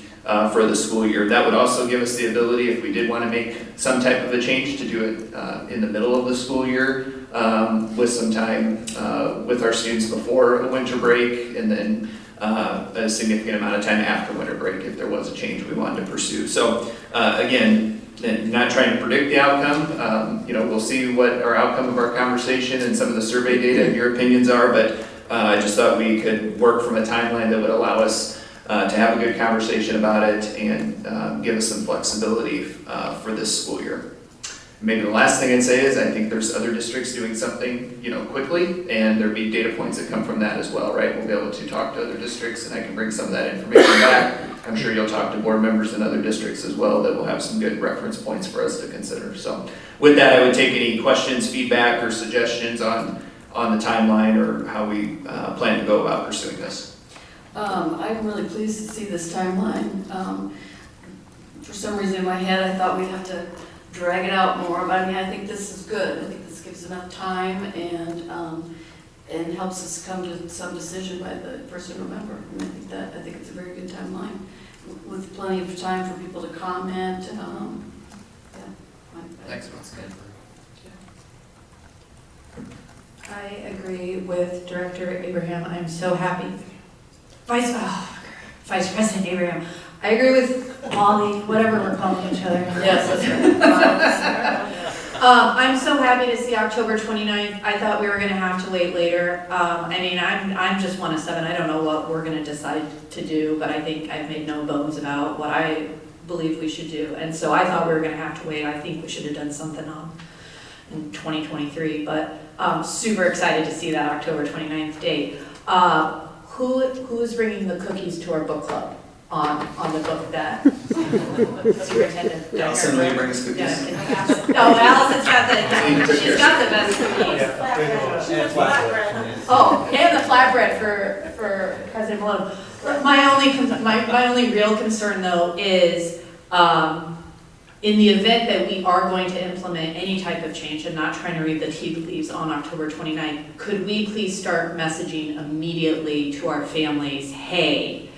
Speaker 6: for the school year. That would also give us the ability, if we did want to make some type of a change, to do it in the middle of the school year with some time with our students before a winter break, and then a significant amount of time after winter break if there was a change we wanted to pursue. So again, not trying to predict the outcome. We'll see what our outcome of our conversation and some of the survey data and your opinions are, but I just thought we could work from a timeline that would allow us to have a good conversation about it and give us some flexibility for this school year. Maybe the last thing I'd say is I think there's other districts doing something, quickly, and there'll be data points that come from that as well, right? We'll be able to talk to other districts, and I can bring some of that information back. I'm sure you'll talk to board members in other districts as well that will have some good reference points for us to consider. So with that, I would take any questions, feedback, or suggestions on the timeline or how we plan to go about pursuing this.
Speaker 11: I'm really pleased to see this timeline. For some reason in my head, I thought we'd have to drag it out more, but I think this is good. I think this gives enough time and helps us come to some decision by the 1st of November. And I think it's a very good timeline with plenty of time for people to comment.
Speaker 6: Excellent.
Speaker 11: It's good.
Speaker 3: I agree with Director Abraham. I'm so happy. Vice President Abraham. I agree with Wally, whatever we're calling each other.
Speaker 11: Yes, that's right.
Speaker 3: I'm so happy to see October 29th. I thought we were gonna have to wait later. I'm just 1 of 7. I don't know what we're gonna decide to do, but I think I've made no bones about what I believe we should do. And so I thought we were gonna have to wait. I think we should have done something in 2023, but super excited to see that October 29th date. Who's bringing the cookies to our book club on the book that Superintendent?
Speaker 6: Allison, will you bring us cookies?
Speaker 3: Allison's got the best cookies. Oh, and the flatbread for President Malone. My only real concern though is, in the event that we are going to implement any type of change, and not trying to read the tea leaves on October 29th, could we please start messaging immediately to our families, hey,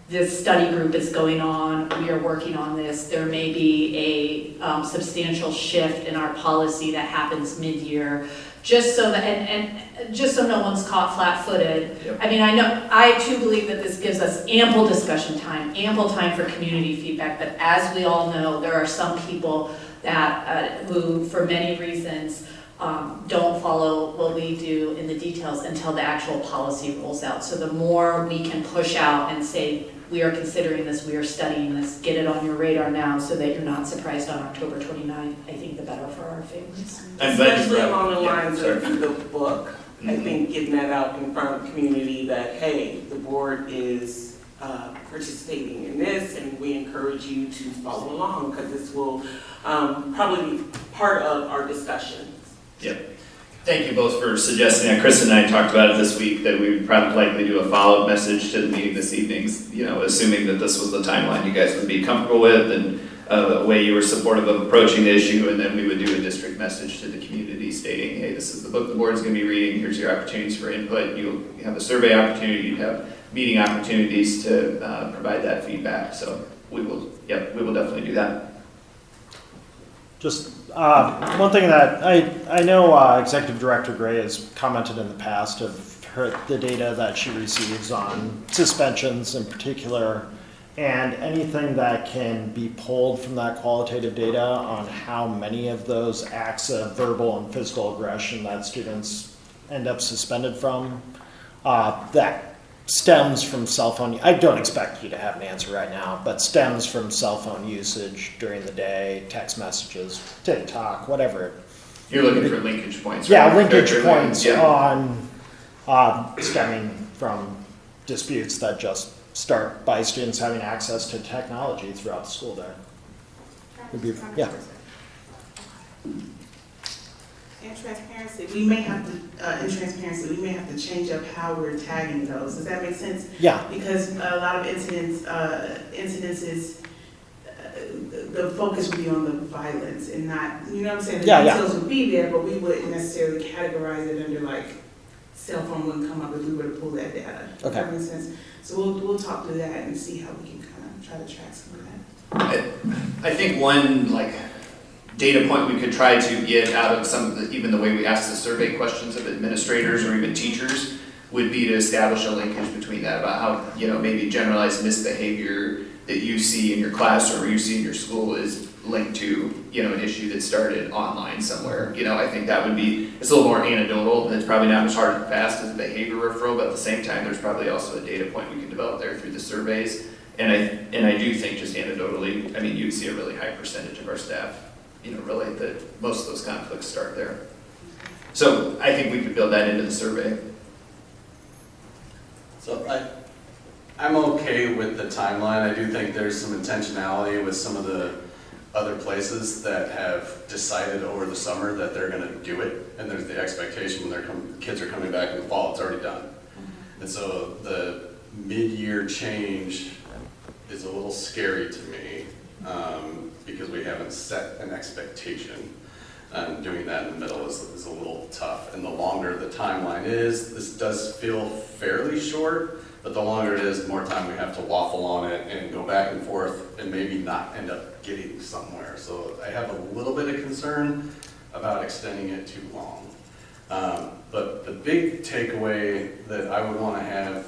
Speaker 3: this study group is going on, we are working on this, there may be a substantial shift in our policy that happens mid-year, just so that, and just so no one's caught flat-footed.
Speaker 6: Yep.
Speaker 3: I too believe that this gives us ample discussion time, ample time for community feedback, but as we all know, there are some people that, who, for many reasons, don't follow what we do in the details until the actual policy rolls out. So the more we can push out and say, we are considering this, we are studying this, get it on your radar now so that you're not surprised on October 29th, I think the better for our families.
Speaker 1: Especially along the lines
Speaker 6: sorry.
Speaker 1: of the book. I think getting that out in front of the community that, hey, the board is participating in this and we encourage you to follow along because this will probably be part of our discussions.
Speaker 6: Yep. Thank you both for suggesting that. Chris and I talked about it this week, that we would probably likely do a follow-up message to the meeting this evening, assuming that this was the timeline you guys would be comfortable with and a way you were supportive of approaching the issue, and then we would do a district message to the community stating, hey, this is the book the board's going to be reading, here's your opportunities for input, you'll have a survey opportunity, you'd have meeting opportunities to provide that feedback, so we will definitely do that.
Speaker 5: Just one thing that I know Executive Director Gray has commented in the past of the data that she receives on suspensions in particular, and anything that can be pulled from that qualitative data on how many of those acts of verbal and physical aggression that students end up suspended from, that stems from cell phone. I don't expect you to have an answer right now, but stems from cell phone usage during the day, text messages, TikTok, whatever.
Speaker 6: You're looking for linkage points,
Speaker 5: Yeah,
Speaker 6: right?
Speaker 5: linkage points
Speaker 6: Yeah.
Speaker 5: on stemming from disputes that just start by students having access to technology throughout the school day. Yeah.
Speaker 1: In transparency, we may have to change up how we're tagging those. Does that make sense?
Speaker 5: Yeah,
Speaker 1: Because a lot of incidences, the focus would be on the violence and not, you know what I'm saying?
Speaker 5: Yeah,
Speaker 1: The
Speaker 5: yeah.
Speaker 1: details would be there, but we wouldn't necessarily categorize it under like, cell phone wouldn't come up if we were to pull that data. Does that make sense? So we'll talk through that and see how we can kind of try to track some of that.
Speaker 6: I think one like data point we could try to get out of some of the, even the way we ask the survey questions of administrators or even teachers would be to establish a linkage between that about how, maybe generalized misbehavior that you see in your classroom or you see in your school is linked to, an issue that started online somewhere. I think that would be, it's a little more anecdotal, and it's probably not as hard and fast as a behavior referral, but at the same time, there's probably also a data point we can develop there through the surveys. And I do think just anecdotally, you'd see a really high percentage of our staff, relate that most of those conflicts start there. So I think we could build that into the survey.
Speaker 12: So I'm okay with the timeline. I do think there's some intentionality with some of the other places that have decided over the summer that they're going to do it, and there's the expectation when kids are coming back in the fall, it's already done. And so the mid-year change is a little scary to me because we haven't set an expectation. Doing that in the middle is a little tough. And the longer the timeline is, this does feel fairly short, but the longer it is, the more time we have to waffle on it and go back and forth and maybe not end up getting somewhere. So I have a little bit of concern about extending it too long. But the big takeaway that I would want to have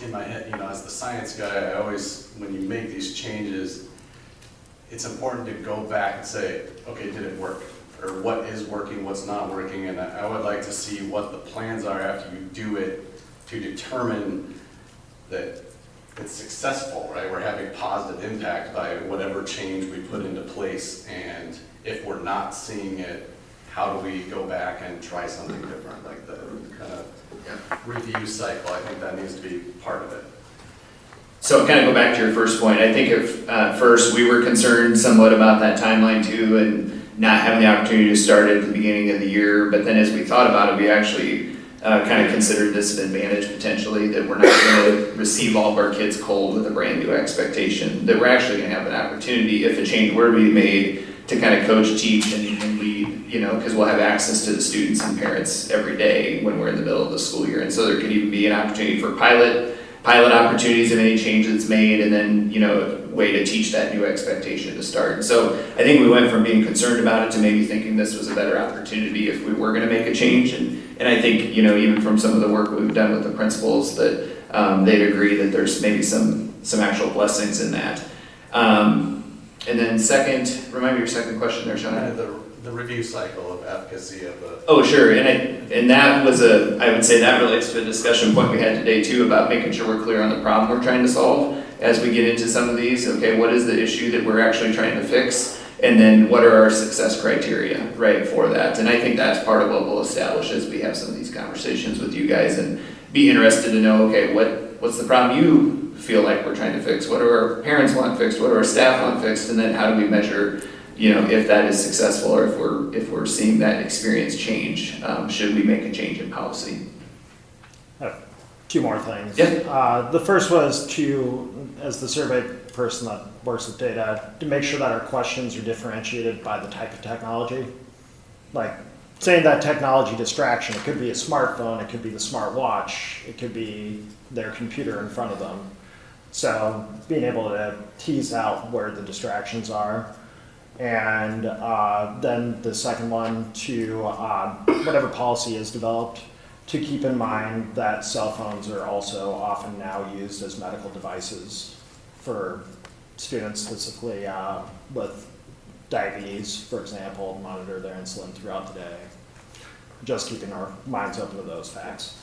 Speaker 12: in my head, as the science guy, I always, when you make these changes, it's important to go back and say, okay, did it work? Or what is working, what's not working? And I would like to see what the plans are after you do it to determine that it's successful, right? We're having positive impact by whatever change we put into place. And if we're not seeing it, how do we go back and try something different? Like the kind of review cycle, I think that needs to be part of it.
Speaker 6: So kind of go back to your first point. I think if first we were concerned somewhat about that timeline too, and not having the opportunity to start at the beginning of the year. But then as we thought about it, we actually kind of considered this an advantage potentially, that we're not going to receive all of our kids cold with a brand new expectation. That we're actually going to have an opportunity, if a change were to be made, to kind of coach, teach, and lead. Because we'll have access to the students and parents every day when we're in the middle of the school year. And so there could even be an opportunity for pilot opportunities of any change that's made, and then, a way to teach that new expectation to start. And so I think we went from being concerned about it to maybe thinking this was a better opportunity if we were going to make a change. And I think, even from some of the work we've done with the principals, that they'd agree that there's maybe some actual blessings in that. And then second, remind me your second question there, Sean.
Speaker 12: The review cycle of efficacy of a...
Speaker 6: Oh, sure, and that was I would say that relates to a discussion point we had today too, about making sure we're clear on the problem we're trying to solve as we get into some of these. Okay, what is the issue that we're actually trying to fix? And then what are our success criteria, right, for that? And I think that's part of what we'll establish as we have some of these conversations with you guys, and be interested to know, okay, what's the problem you feel like we're trying to fix? What do our parents want fixed? What do our staff want fixed? And then how do we measure, if that is successful, or if we're seeing that experience change? Should we make a change in policy?
Speaker 5: two more things.
Speaker 6: Yeah.
Speaker 5: The first was to, as the survey person that works with data, to make sure that our questions are differentiated by the type of technology. Like saying that technology distraction, it could be a smartphone, it could be the smartwatch, it could be their computer in front of them. So being able to tease out where the distractions are. And then the second one, to whatever policy is developed, to keep in mind that cell phones are also often now used as medical devices for students, specifically with diabetes, for example, to monitor their insulin throughout the day. Just keeping our minds open to those facts.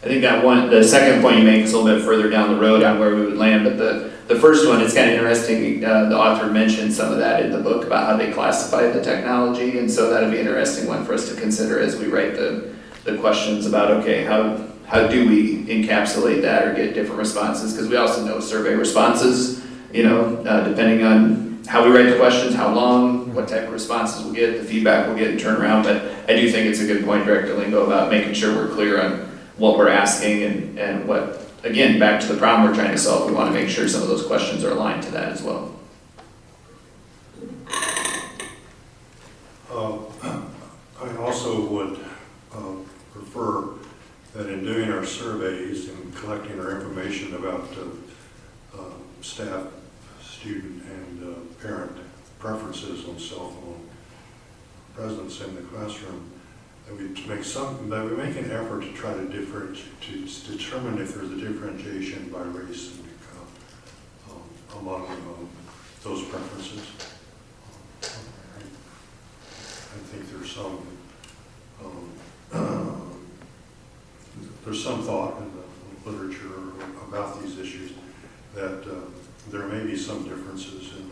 Speaker 6: I think that the second point you make is a little bit further down the road on where we would land, but the first one is kind of interesting. The author mentioned some of that in the book about how they classified the technology, and so that'd be an interesting one for us to consider as we write the questions about, okay, how do we encapsulate that or get different responses? Because we also know survey responses, depending on how we write the questions, how long what type of responses we'll get, the feedback we'll get and turn around, but I do think it's a good point, Director Lingo, about making sure we're clear on what we're asking and what, again, back to the problem we're trying to solve, we want to make sure some of those questions are aligned to that as well.
Speaker 8: I also would prefer that in doing our surveys and collecting our information about staff, student, and parent preferences on cell phone presence in the classroom, that we make an effort to try to determine if there's a differentiation by race and, among those preferences. I think there's some thought in the literature about these issues that there may be some differences in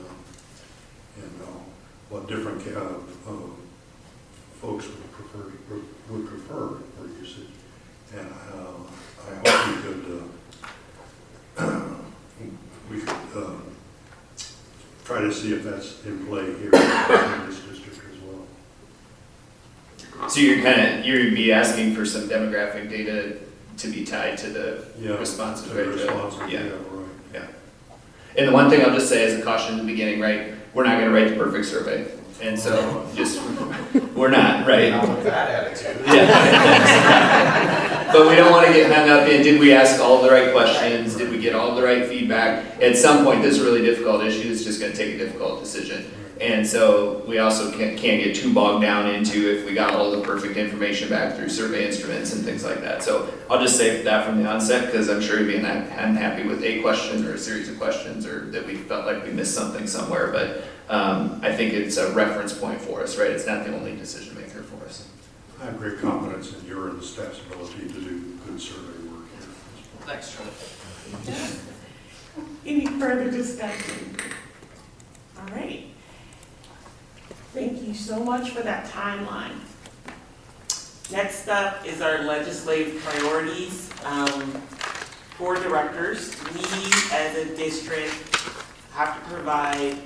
Speaker 8: what different folks would prefer for usage, and I hope we could try to see if that's in play here in this district as well.
Speaker 6: So you'd be asking for some demographic data to be tied to the responses, right?
Speaker 8: Yeah, right.
Speaker 6: Yeah. And the one thing I'll just say as a caution in the beginning, right, we're not gonna write the perfect survey. And so we're not, right?
Speaker 12: Not with that attitude.
Speaker 6: Yeah. But we don't want to get hung up in, did we ask all the right questions? Did we get all the right feedback? At some point, this really difficult issue is just going to take a difficult decision. And so we also can't get too bogged down into if we got all the perfect information back through survey instruments and things like that. So I'll just say that from the onset, because I'm sure you'd be unhappy with a question or a series of questions, or that we felt like we missed something somewhere. But I think it's a reference point for us, right? It's not the only decision maker for us.
Speaker 8: I have great confidence in your and the staff's ability to do good survey work here.
Speaker 12: Thanks, Charlie.
Speaker 1: Any further discussion? All right. Thank you so much for that timeline. Next up is our legislative priorities for directors. We as a district have to provide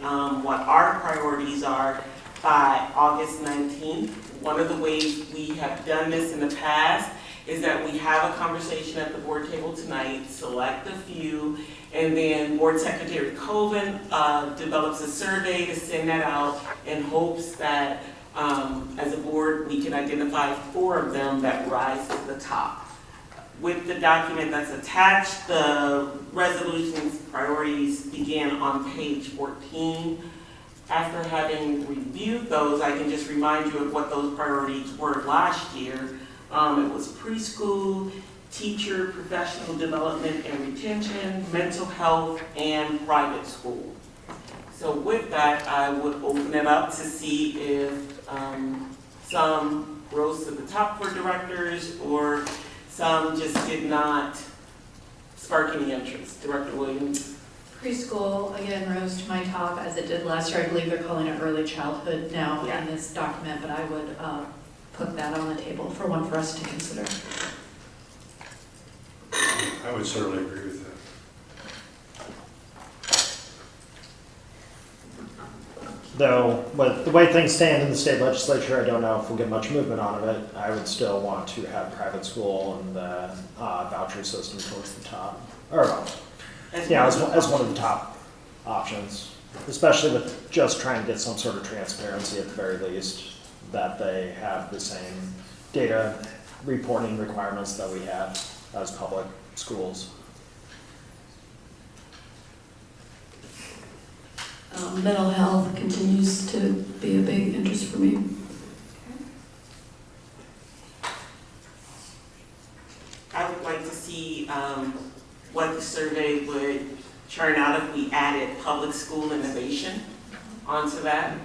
Speaker 1: what our priorities are by August 19th. One of the ways we have done this in the past is that we have a conversation at the board table tonight, select a few, and then Board Secretary Colvin develops a survey to send that out in hopes that as a board we can identify 4 of them that rise to the top. With the document that's attached, the resolution's priorities begin on page 14. After having reviewed those, I can just remind you of what those priorities were last year. It was preschool, teacher, professional development and retention, mental health, and private school. So with that, I would open it up to see if some rose to the top for directors or some just did not spark any interest. Director Williams?
Speaker 3: Preschool, again, rose to my top as it did last year. I believe they're calling it early childhood now in this document, but I would put that on the table for one for us to consider.
Speaker 8: I would certainly agree with that.
Speaker 5: Though, with the way things stand in the state legislature, I don't know if we'll get much movement out of it. I would still want to have private school and the voucher system towards the top. Or, as one of the top options, especially with just trying to get some sort of transparency at the very least, that they have the same data reporting requirements that we have as public schools.
Speaker 11: Mental health continues to be a big interest for me.
Speaker 1: I would like to see what the survey would churn out if we added public school innovation onto that.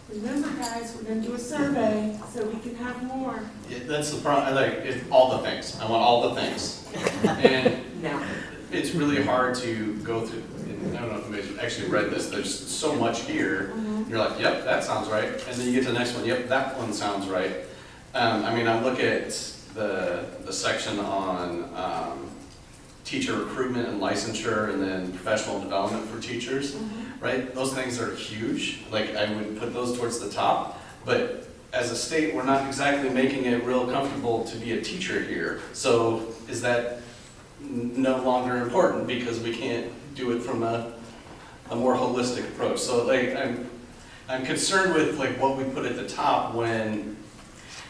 Speaker 1: Remember, guys, we're going to do a survey so we can have more.
Speaker 12: That's the problem. I like all the things. I want all the things. And
Speaker 1: Now,
Speaker 12: it's really hard to go through. I don't know if anybody's actually read this. There's so much here. You're like, yep, that sounds right. And then you get to the next one. Yep, that one sounds right. I mean, I look at the section on teacher recruitment and licensure and then professional development for teachers, right? Those things are huge. Like, I would put those towards the top, but as a state, we're not exactly making it real comfortable to be a teacher here. So is that no longer important because we can't do it from a more holistic approach? So like, I'm concerned with like what we put at the top when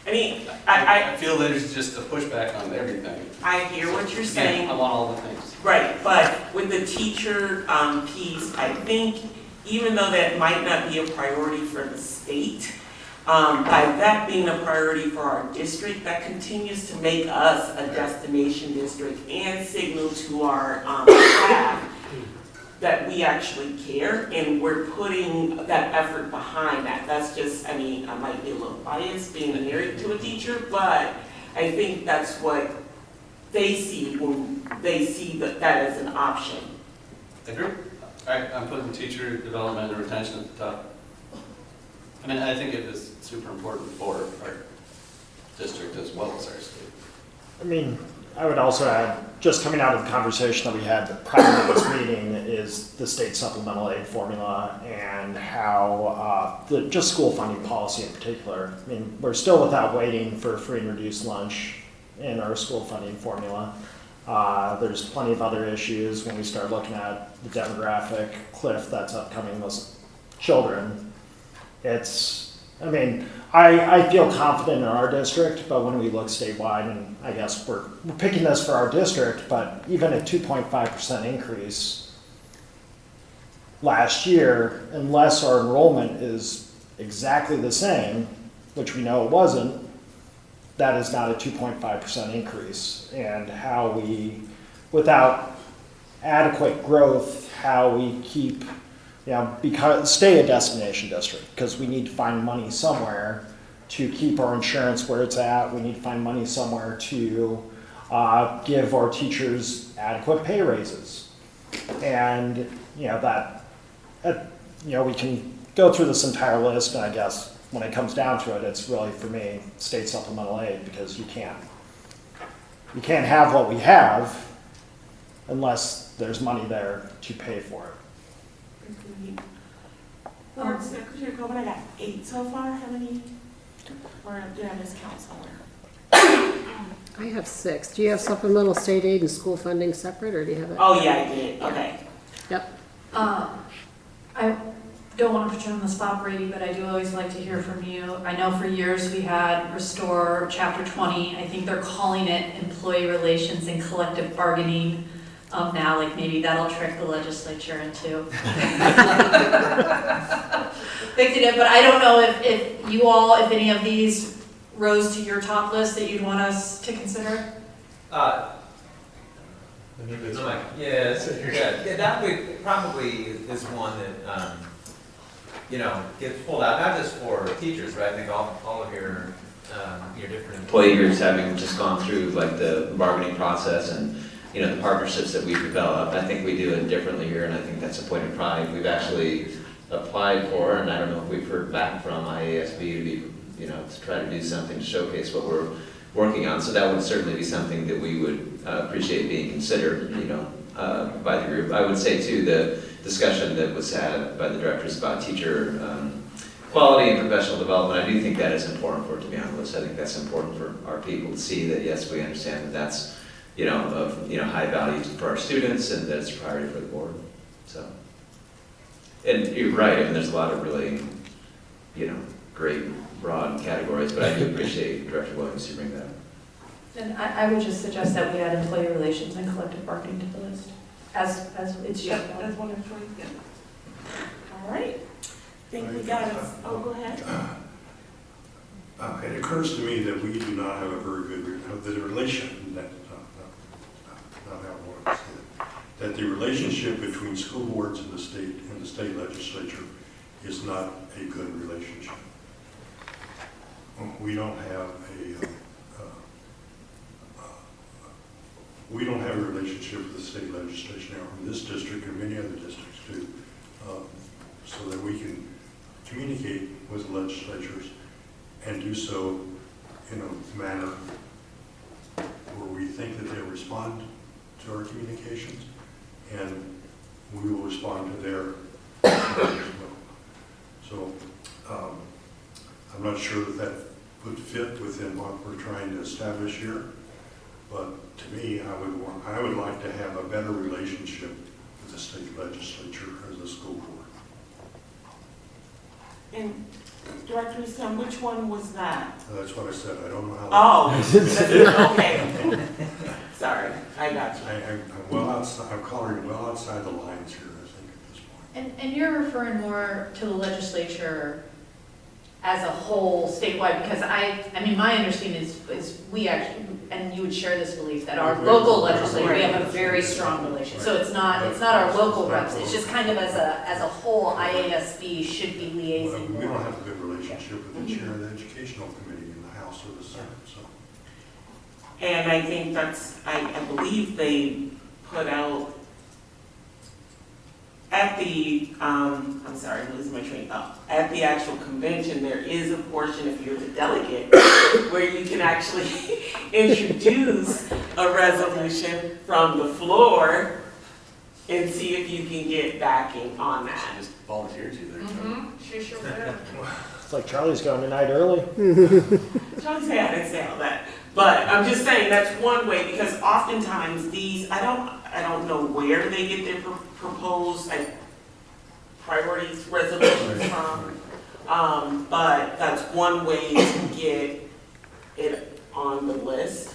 Speaker 1: I mean,
Speaker 12: I feel there's just a pushback on everything.
Speaker 1: I hear what you're saying.
Speaker 12: Yeah, I want all the things.
Speaker 1: Right, but with the teacher piece, I think even though that might not be a priority for the state, by that being a priority for our district, that continues to make us a destination district and signal to our staff that we actually care and we're putting that effort behind that. That's just, I mean, I might be a little biased being married to a teacher, but I think that's what they see when they see that as an option.
Speaker 12: Agree. All right, I'm putting teacher development and retention at the top. I mean, I think it is super important for our district as well as our state.
Speaker 5: I mean, I would also add, just coming out of the conversation that we had prior to this meeting, is the state supplemental aid formula and how just school funding policy in particular. I mean, we're still without waiting for free and reduced lunch in our school funding formula. There's plenty of other issues when we start looking at the demographic cliff that's upcoming with children. I mean, I feel confident in our district, but when we look statewide, and I guess we're picking this for our district, but even a 2.5% increase last year, unless our enrollment is exactly the same, which we know it wasn't, that is not a 2.5% increase. And how we, without adequate growth, how we keep, stay a destination district, because we need to find money somewhere to keep our insurance where it's at. We need to find money somewhere to give our teachers adequate pay raises. And, we can go through this entire list, and I guess when it comes down to it, it's really, for me, state supplemental aid, because you can't have what we have unless there's money there to pay for it.
Speaker 1: Secretary Coleman, I got 8 so far. How many? Or did I miscount somewhere?
Speaker 4: I have 6. Do you have supplemental state aid and school funding separate, or do you have it?
Speaker 1: Oh, yeah, I did. Okay.
Speaker 4: Yep.
Speaker 3: I don't want to put you on the spot, Brady, but I do always like to hear from you. I know for years we had Restore Chapter 20. I think they're calling it employee relations and collective bargaining. Now, like maybe that'll trick the legislature into fixing it. But I don't know if any of these rose to your top list that you'd want us to consider.
Speaker 13: Yeah, that would probably is one that gets pulled out, not just for teachers, right? I think all of your different
Speaker 14: employee groups having just gone through like the bargaining process and the partnerships that we've developed. I think we do it differently here, and I think that's a point of pride. We've actually applied for, and I don't know if we've heard back from IASB to be, to try to do something to showcase what we're working on. So that would certainly be something that we would appreciate being considered, by the group. I would say too, the discussion that was had by the directors about teacher quality and professional development, I do think that is important for it to be on the list. I think that's important for our people to see that, yes, we understand that that's of high value for our students, and that it's a priority for the board. So, and you're right. I mean, there's a lot of really, great broad categories, but I do appreciate Director Williams to bring that up.
Speaker 3: And I would just suggest that we add employee relations and collective bargaining to the list, as it's just.
Speaker 1: That's one of choice. Yeah. All right. I think we got it. Oh, go ahead.
Speaker 8: It occurs to me that we do not have a very good that the relationship between school boards and the state legislature is not a good relationship. We don't have a relationship with the state legislature now in this district and many other districts too, so that we can communicate with the legislatures and do so in a manner where we think that they'll respond to to our communications, and we will respond to their as well. So I'm not sure that would fit within what we're trying to establish here, but to me, I would like to have a better relationship with the state legislature as a school board.
Speaker 1: And Director Easton, which one was that?
Speaker 8: That's what I said, I don't know how.
Speaker 1: Oh, okay. Sorry, I got you.
Speaker 8: I'm well outside, I'm coloring well outside the lines here, I think, at this point.
Speaker 3: And you're referring more to the legislature as a whole statewide, because I mean, my understanding is we actually, and you would share this belief, that our local legislature, we have a very strong relation. So it's not our local reps, it's just kind of as a whole, IASB should be liaising.
Speaker 8: We don't have a good relationship with the chair of the educational committee in the House or the Senate, so.
Speaker 1: And I think I believe they put out at the, I'm sorry, I'm losing my train of thought. At the actual convention, there is a portion, if you're the delegate, where you can actually introduce a resolution from the floor and see if you can get backing on that.
Speaker 12: Just volunteered you there.
Speaker 3: Sure would.
Speaker 5: It's like Charlie's going tonight early.
Speaker 1: Don't say I didn't say all that. But I'm just saying that's one way, because oftentimes these, I don't know where they get their proposed priorities resolutions from, but that's one way to get it on the list.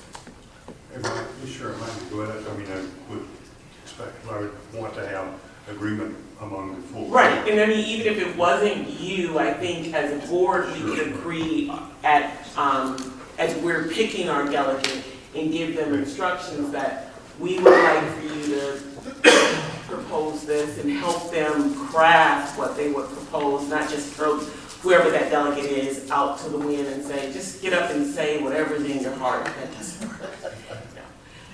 Speaker 8: Sure, it might be good. I mean, I would expect, I would want to have agreement among the full.
Speaker 1: Right, and I mean, even if it wasn't you, I think as a board, we could agree at, as we're picking our delegate and give them instructions that we would like for you to propose this and help them craft what they would propose, not just throw whoever that delegate is out to the wind and say, just get up and say whatever's in your heart. That doesn't work. No.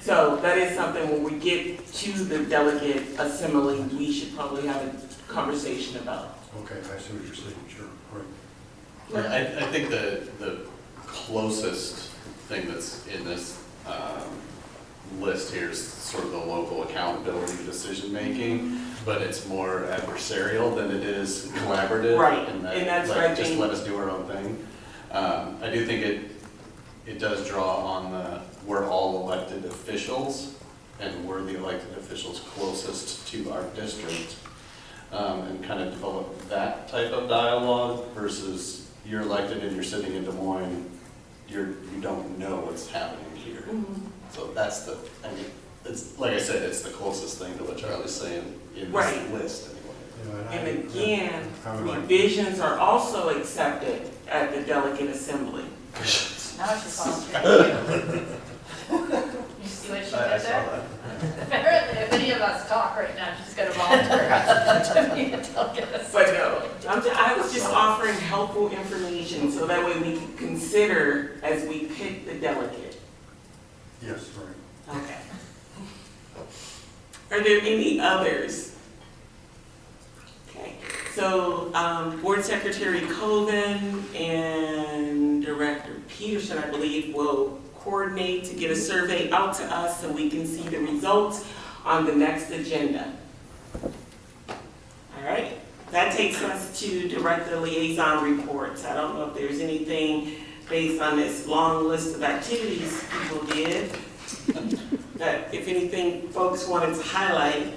Speaker 1: So that is something when we get to the delegate assembly, we should probably have a conversation about.
Speaker 8: Okay, I see what you're saying, sure, right.
Speaker 12: Yeah, I think the closest thing that's in this list here is sort of the local accountability decision-making, but it's more adversarial than it is collaborative.
Speaker 1: Right,
Speaker 12: and
Speaker 1: and that's what I
Speaker 12: just
Speaker 1: think.
Speaker 12: let us do our own thing. I do think it does draw on we're all elected officials, and we're the elected officials closest to our district, and kind of develop that type of dialogue versus you're elected and you're sitting in Des Moines, you don't know what's happening here.
Speaker 1: Mhm.
Speaker 12: So that's it's, like I said, it's the closest thing to what Charlie's saying in
Speaker 1: Right.
Speaker 12: this list anyway.
Speaker 1: And again,
Speaker 8: I would like-
Speaker 1: revisions are also accepted at the delegate assembly.
Speaker 3: Now she's volunteering. You see what she did there? Apparently, if any of us talk right now, she's gonna volunteer to be a delegate.
Speaker 1: But no, I was just offering helpful information so that way we can consider as we pick the delegate.
Speaker 8: Yes, right.
Speaker 1: Okay. Are there any others? Okay, so Board Secretary Colvin and Director Peterson, I believe, will coordinate to get a survey out to us so we can see the results on the next agenda. All right, that takes us to Director Liaison Reports. I don't know if there's anything based on this long list of activities people did, that if anything folks wanted to highlight.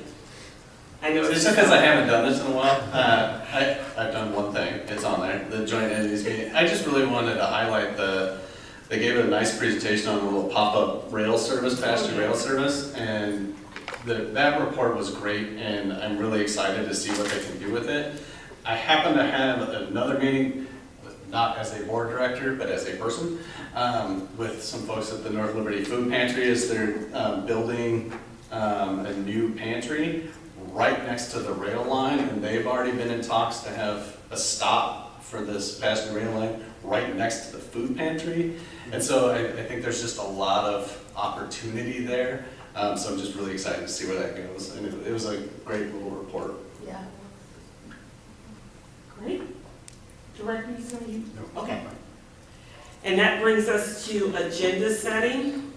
Speaker 1: I know
Speaker 12: Just because I haven't done this in a while, I've done one thing, it's on there, the joint entities meeting. I just really wanted to highlight they gave a nice presentation on the little pop-up rail service, passenger rail service, and that report was great, and I'm really excited to see what they can do with it. I happen to have another meeting, not as a board director, but as a person, with some folks at the North Liberty Food Pantry as they're building a new pantry right next to the rail line, and they've already been in talks to have a stop for this passenger rail line right next to the food pantry. And so I think there's just a lot of opportunity there. So I'm just really excited to see where that goes. And it was a great little report.
Speaker 3: Yeah.
Speaker 1: Great. Director, you?
Speaker 8: No.
Speaker 1: Okay. And that brings us to agenda setting.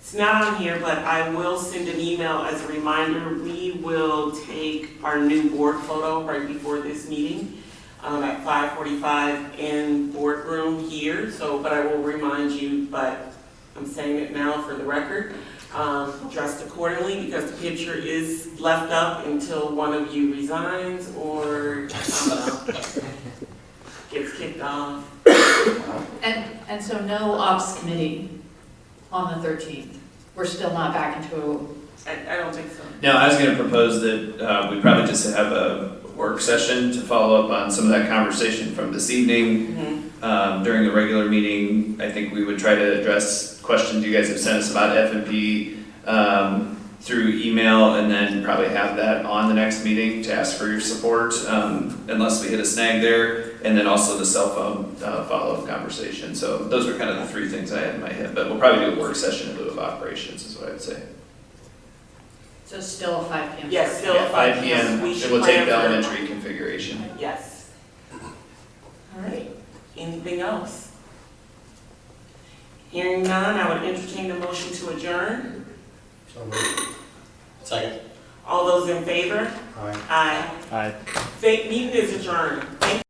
Speaker 1: It's not on here, but I will send an email as a reminder. We will take our new board photo right before this meeting at 5:45 in boardroom here. So, but I will remind you, but I'm saying it now for the record, dressed accordingly because the picture is left up until one of you resigns or gets kicked off.
Speaker 3: And so no ops committee on the 13th? We're still not back into
Speaker 1: I don't think so.
Speaker 6: No, I was gonna propose that we probably just have a work session to follow up on some of that conversation from this evening. During the regular meeting, I think we would try to address questions you guys have sent us about F&P through email, and then probably have that on the next meeting to ask for your support, unless we hit a snag there, and then also the cell phone follow-up conversation. So those were kind of the three things I had in my head, but we'll probably do a work session in lieu of operations, is what I'd say.
Speaker 3: So still a 5 p.m.
Speaker 1: Yes, still
Speaker 6: Yeah, 5
Speaker 1: yes,
Speaker 6: PM,
Speaker 1: we
Speaker 6: and
Speaker 1: should
Speaker 6: we'll take
Speaker 1: plan
Speaker 6: the
Speaker 1: for-
Speaker 6: elementary configuration.
Speaker 1: Yes. All right, anything else? Hearing none, I would entertain a motion to adjourn.
Speaker 8: So moved.
Speaker 12: Second.
Speaker 1: All those in favor?
Speaker 8: Aye.
Speaker 1: Aye.
Speaker 5: Aye.
Speaker 1: Meeting is adjourned. Thank